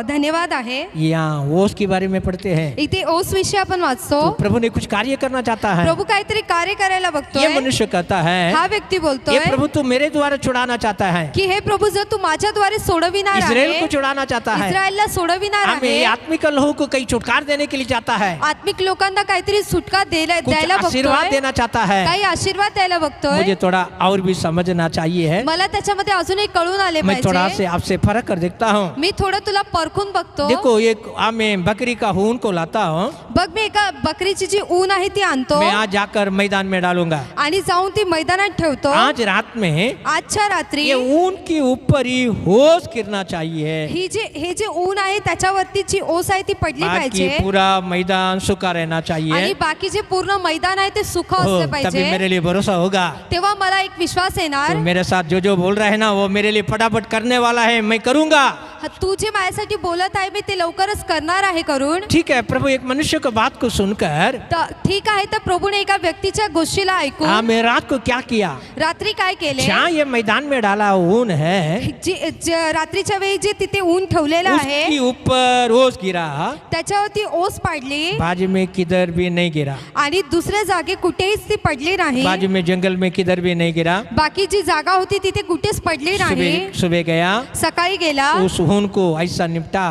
धन्यवाद आहे। यहाँ ओस के बारे में पढ़ते हैं। इथे ओस विषय आपण वाचतो। तो प्रभु ने कुछ कार्य करना चाहता है। प्रभू काहीतरी कार्य करायला बघतोय। ये मनुष्य कहता है, हा व्यक्ती बोलतोय, ये प्रभु तू मेरे द्वारा छुड़ाना चाहता है कि हे प्रभू जर तू माझ्याद्वारे सोडविणार आहे, इस्राएल को छुड़ाना चाहता है, इस्रायलला सोडविणार आहे, हमें आत्मिक लोगों को कहीं छुटकार देने के लिए चाहता है, आत्मिक लोकांना काहीतरी सुटका द्यायला बघतोय, आशीर्वाद देना चाहता है, काही आशीर्वाद द्यायला बघतोय। मुझे थोड़ा और भी समझना चाहिए है। मला त्याच्यामध्ये अजूनही कळून आले मैं थोड़ा पाहिजे। से आपसे फर्क कर देखता हूँ। मी थोडं तुला परखून बघतो। देखो, एक मैं बकरी का ऊन को लाता हूँ, बघ मी एका बकरीची जी ऊन आहे ती आणतो, मैं आज जाकर मैदान में डालूंगा आणि जाऊन ती मैदानात ठेवतो। आज रात में आजच्या रात्री ये ऊन के ऊपर ही ओस गिरना चाहिए। हे जे ऊन आहे त्याच्यावरती जी ओस आहे ती पडली बाकी पाहिजे। पूरा मैदान सूखा रहना चाहिए। आणि बाकी जे पूर्ण मैदान आहे ते सुखं असलं तभी पाहिजे। मेरे लिए भरोसा होगा। तेव्हा मला एक विश्वास येणार। तो मेरे साथ जो बोल रहे हैं ना, वो मेरे लिए फटाफट करने वाला है, मैं करूंगा। तू जे माझ्यासाठी बोलत आहे मी ते लवकरच करणार आहे करून. ठीक है, प्रभु एक मनुष्य को बात को सुनकर, ठीक आहे, तर प्रभूने एका व्यक्तीच्या गोष्टीला ऐकून मैं रात को क्या किया, रात्री काय केले, जहाँ ये मैदान में डाला ऊन है, रात्रीच्या वेळी जे तिथे ऊन ठेवलेलं आहे उसके ऊपर ओस गिरा, त्याच्यावरती ओस पडली, बाजू में किधर भी नहीं गिरा, आणि दुसऱ्या जागे कुठेच ती पडली नाही, बाजू में जंगल में किधर भी नहीं गिरा, बाकी जी जागा होती तिथे कुठेच पडली नाही. सुबह गया, सकाळी गेला, उस ऊन को ऐसा निपटा,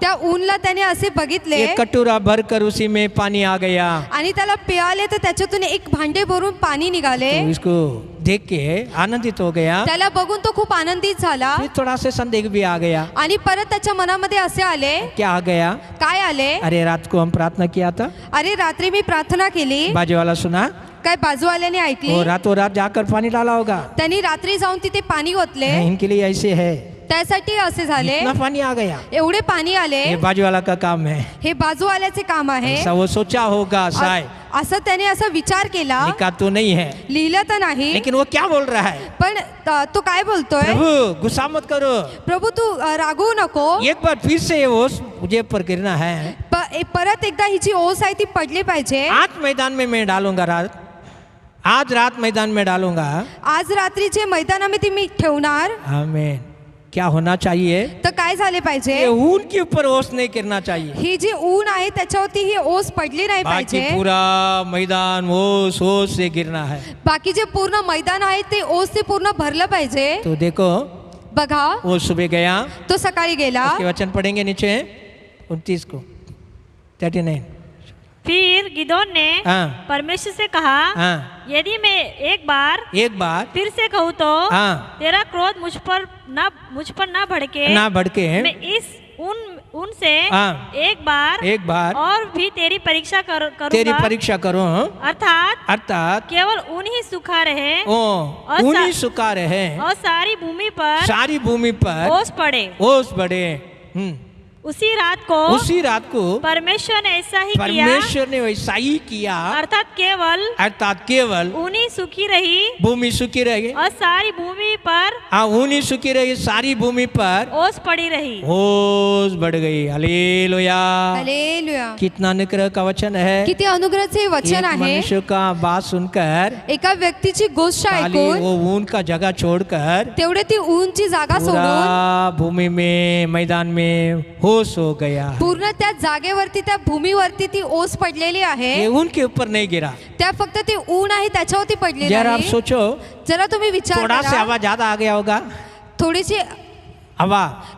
त्या ऊनला त्याने असे बघितले, एक कटोरा भर कर उसी में पानी आ गया, आणि त्याला पियाले तर त्याच्यातून एक भांडे भरून पाणी निघाले. तो इसको देख के आनंदित हो गया, त्याला बघून तो खूप आनंदित झाला. फिर थोड़ा सा संदेह भी आ गया, आणि परत त्याच्या मनामध्ये असे आले, क्या आ गया, काय आले, अरे रात को हम प्रार्थना किया था, अरे रात्री मी प्रार्थना केली, बाजू वाला सुना, काय बाजूवाल्याने ऐकली, वो रातों रात जाकर पानी डाला होगा, त्यांनी रात्री जाऊन तिथे पाणी ओतले, इनके लिए ऐसे है, त्यासाठी असे झाले, इतना पानी आ गया, एवढे पाणी आले, ये बाजू वाला का काम है, हे बाजूवाल्याचे काम आहे. ऐसा वो सोचा होगा शायद, असं त्याने असा विचार केला, लिखा तो नहीं है, लिहिलं तर नाही, लेकिन वो क्या बोल रहा है, पण तो काय बोलतोय, प्रभु गुस्सा मत करो, प्रभू तू रागवू नको, एक बार फिर से वो मुझे पर गिरना है, परत एकदा ही जी ओस आहे ती पडली पाहिजे, आज मैदान में मैं डालूंगा रात, आज रात मैदान में डालूंगा, आज रात्रीचे मैदानामध्ये मी ठेवणार. आमीन. क्या होना चाहिए, तर काय झाले पाहिजे, ये ऊन के ऊपर ओस नहीं गिरना चाहिए, ही जी ऊन आहे त्याच्यावरती ही ओस पडली नाही बाकी पाहिजे, पूरा मैदान ओस ओस से गिरना है. बाकी जे पूर्ण मैदान आहे ते ओस से पूर्ण भरलं पाहिजे. तो देखो बघा, वो सुबह गया, तो सकाळी गेला, उसके वचन पढ़ेंगे नीचे 29 को 39. फिर गिदोन ने हाँ, परमेश्वर से कहा, हाँ, यदि मैं एक बार फिर से कहूँ तो हाँ, तेरा क्रोध मुझ पर ना भड़के, मैं इस उन से हाँ, एक बार और भी तेरी परीक्षा करूंगा, तेरी परीक्षा करूं, अर्थात केवल ऊन ही सूखा रहे, ऊन ही सूखा रहे, और सारी भूमि पर ओस पड़े. उसी रात को परमेश्वर ने ऐसा ही किया, अर्थात केवल ऊनी सूखी रही, भूमि सूखी रही, और सारी भूमि पर ऊनी सूखी रही, सारी भूमि पर ओस पड़ी रही, ओस बढ़ गई. Hallelujah, hallelujah. कितना अनुग्रह का वचन है, किती अनुग्रहाचे वचन आहे. मनुष्य का बात सुनकर, एका व्यक्तीची गोष्ट ऐकून, वो ऊन का जगह छोड़कर, तेवढे ती ऊनची जागा सोडून भूमि में मैदान में ओस हो गया, पूर्ण त्या जागेवरती त्या भूमीवरती ती ओस पडलेली आहे, ये ऊन के ऊपर नहीं गिरा. त्या फक्त ते ऊन आहे त्याच्यावरती पडलेली जरा आप आहे. सोचो, जरा तुम्ही विचार थोड़ा सा करा, हवा ज्यादा आ गया होगा,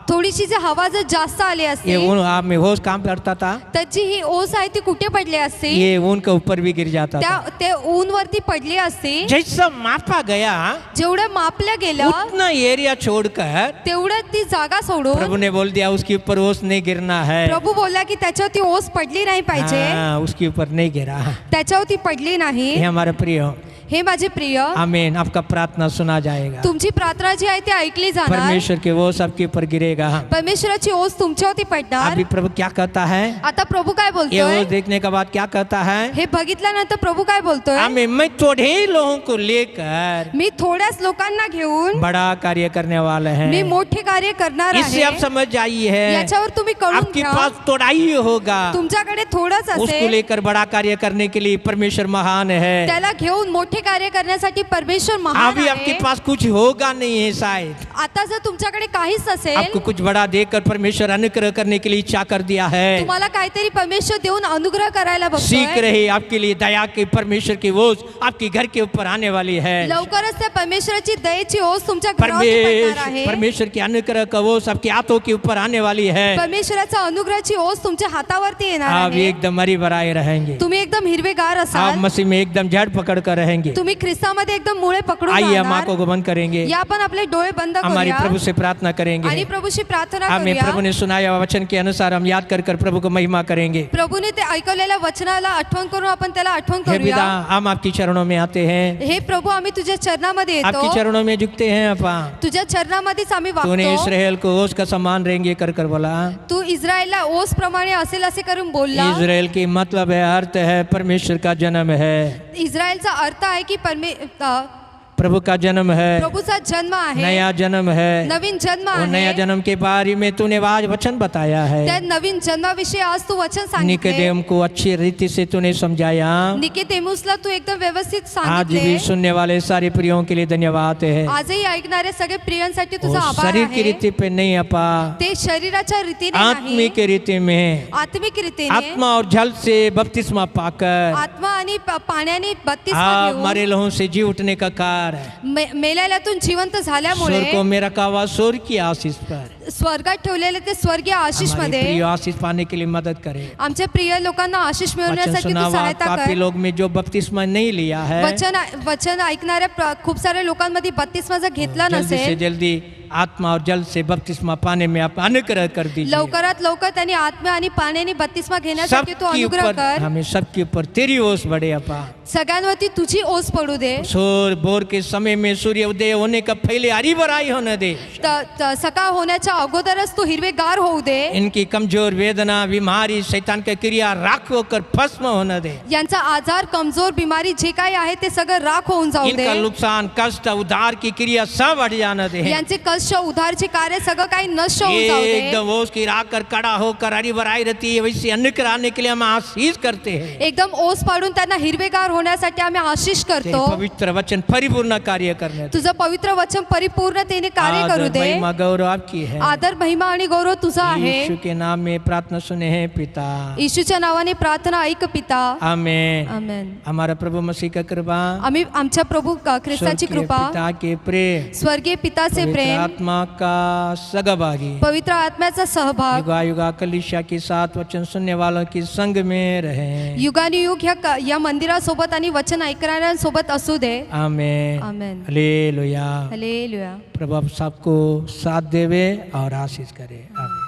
थोडीशी जी हवा जर जास्त आली ये असती, ऊन आप में होश काम करता था, त्याची ही ओस आहे ती कुठे पडली असती, ये ऊन के ऊपर भी गिर जाता था. ते ऊन वरती पडली असती. जैसा मापा गया, जेवढं मापलं गेलं उतना एरिया छोड़कर तेवढं ती जागा सोडून प्रभु ने बोल दिया उसके ऊपर ओस नहीं गिरना है. प्रभू बोलला की त्याच्यावरती ओस पडली नाही पाहिजे, उसके ऊपर नहीं गिरा. त्याच्यावरती पडली नाही. हे हमारे प्रिय, हे माझे प्रिय, आमीन. आपका प्रार्थना सुना जाएगा, तुमची प्रार्थना जी आहे ती ऐकली जाणार, परमेश्वर के वो सबके ऊपर गिरेगा. परमेश्वराची ओस तुमच्यावरती पडणार. अभी प्रभु क्या कहता है, आता प्रभु काय ये बोलतोय, ओस देखने के बाद क्या कहता है, हे बघितल्यानंतर प्रभु काय बोलतोय, आमीन. मैं थोड़े ही लोगों को लेकर मी थोड्याच लोकांना घेऊन बड़ा कार्य करने वाले हैं. मी मोठे कार्य करणार इससे आप आहे. समझ जाइए, याच्यावर तुम्ही कळून आपके घ्या, पास थोड़ा ही होगा, तुमच्याकडे थोडंच उसको असेल, लेकर बड़ा कार्य करने के लिए परमेश्वर महान है. त्याला घेऊन मोठे कार्य करण्यासाठी परमेश्वर महान अभी आपके आहे. पास कुछ होगा नहीं है शायद, आता जर तुमच्याकडे काहीच आपको असेल, कुछ बड़ा देकर परमेश्वर अनुग्रह करने के लिए इच्छा कर दिया है. तुम्हाला काहीतरी परमेश्वर देऊन अनुग्रह करायला सीख बघतोय. रहे आपके लिए दया के परमेश्वर की ओस आपके घर के ऊपर आने वाली है. लवकरच त्या परमेश्वराची दयेची ओस तुमच्या घरावरती पडणार आहे. परमेश्वर की अनुग्रह का ओस आपके हाथों के ऊपर आने वाली है. परमेश्वराचा अनुग्रहाची ओस तुमच्या हातावरती येणार आप आहे. एकदम हरी भराए रहेंगे, तुम्ही एकदम हिरवेगार आप असाल, मसीह में एकदम जड़ पकड़ कर रहेंगे. तुम्ही ख्रिस्तामध्ये एकदम मुळे पकडून आइए हम राहणार. आंखों को बंद करेंगे, या आपण आपले डोळे बंद हमारी करूया प्रभु से प्रार्थना आणि करेंगे. प्रभूशी प्रार्थना हमें करूया. प्रभु ने सुनाया वचन के अनुसार हम याद कर कर प्रभु को महिमा करेंगे. प्रभूने ते ऐकवलेल्या वचनाला आठवण करून आपण त्याला आठवण हे पिता, करूया. हम आपकी चरणों में आते हैं, हे प्रभू आम्ही तुझ्या चरणामध्ये येतो, आपकी चरणों में झुकते हैं. अपा तुझ्या चरणामध्येच आम्ही तूने वागतो. इस्राएल को ओस का सम्मान रहेंगे कर कर बोला. तू इस्रायलला ओस प्रमाणे असेल असे करून बोलला. इस्राएल की मतलब है, अर्थ है परमेश्वर का जन्म है. इस्रायलचा अर्थ आहे की प्रभु का जन्म है, प्रभूचा जन्म आहे, नया जन्म है, नवीन जन्म और नया आहे. जन्म के बारे में तूने आज वचन बताया है. त्या नवीन जन्माविषयी आज तू वचन सांगितले. निकोदेम को अच्छी रीति से तूने समझाया. निकोदेमुसला तू एकदम व्यवस्थित आज भी सांगितले. सुनने वाले सारे प्रियों के लिए धन्यवाद है. आजही ऐकणाऱ्या सगळ्या प्रियांसाठी तुझा वो आभार शरीर की आहे. रीति पे नहीं अपा, ते शरीराच्या रीतीने नाही, आत्मिक रीति में, आत्मिक रीतीने, आत्मा और जल से बपतिस्मा पाकर आत्मा आणि पाण्याने बत्तीस आप मरे लहू से जी उठने का कार्य है. मेलेल्यातून जिवंत स्वर झाल्यामुळे को मेरा कावा स्वर की आशीष पर स्वर्गात ठेवलेले ते स्वर्गीय आशीष हमारे मध्ये प्रिय आशीष पाने के लिए मदद करे. आमच्या प्रिय लोकांना आशीष वचन मिळवण्यासाठी सुना तू हुआ सहायता काफी कर. लोग में जो बपतिस्मा नहीं लिया है, वचन ऐकणाऱ्या खूप साऱ्या लोकांमध्ये बत्तीसमा जर घेतला जल्दी से नसेल, जल्दी आत्मा और जल से बपतिस्मा पाने में आप अनुग्रह कर दीजिए. लवकरात लवकर त्यांनी आत्मा आणि पाण्याने बत्तीसमा घेण्यासाठी तू सबके अनुग्रह ऊपर, कर. हमें सबके ऊपर तेरी ओस बढ़े अपा. सगळ्यांवरती तुझी ओस पडू दे. सूर्य भोर के समय में सूर्य उदय होने का पहले हरी भराई होने दे. सकाळ होण्याच्या अगोदरच तू हिरवेगार होऊ दे. इनकी कमजोर वेदना बीमारी शैतान की क्रिया राख होकर भस्म होने दे. यांचा आजार कमजोर बिमारी जे काही आहे ते सगळं राख होऊन जाऊ दे. इनका नुकसान कष्ट उधार की क्रिया सब हट जाने दे. यांचे कष्ट उधारचे कार्य सगळं काही नष्ट होऊन जाऊ दे. एकदम ओस की राख कर कड़ा होकर हरी भराई रहती है, वैसे अनुग्रह आने के लिए हम आशीष करते हैं. एकदम ओस पाडून त्यांना हिरवेगार होण्यासाठी आम्ही आशीष तेरे करतो. पवित्र वचन परिपूर्ण कार्य करने दे. तुझं पवित्र वचन परिपूर्णतेने कार्य करू आदर, दे. महिमा गौरव आपकी है. आदर महिमा आणि गौरव तुझा आहे. यीशु के नाम में प्रार्थना सुने हैं पिता. येशूच्या नावाने प्रार्थना ऐक पिता. आमेन. आमेन. हमारा प्रभु मसीह का कृपा, आम्ही आमच्या प्रभू ख्रिस्ताची स्वर्गीय कृपा, पिता के प्रेम, स्वर्गीय पिताचे पवित्र प्रेम, आत्मा का सहभागी पवित्र आत्म्याचा सहभाग युगा कलीसिया के साथ वचन सुनने वालों की संग में रहे. युगानुयुग या मंदिरासोबत आणि वचन ऐकणाऱ्यांसोबत असू दे. आमेन. आमेन. हालेलुया. हालेलुया. प्रभु आप सबको साथ देवे और आशीष करे. आमीन.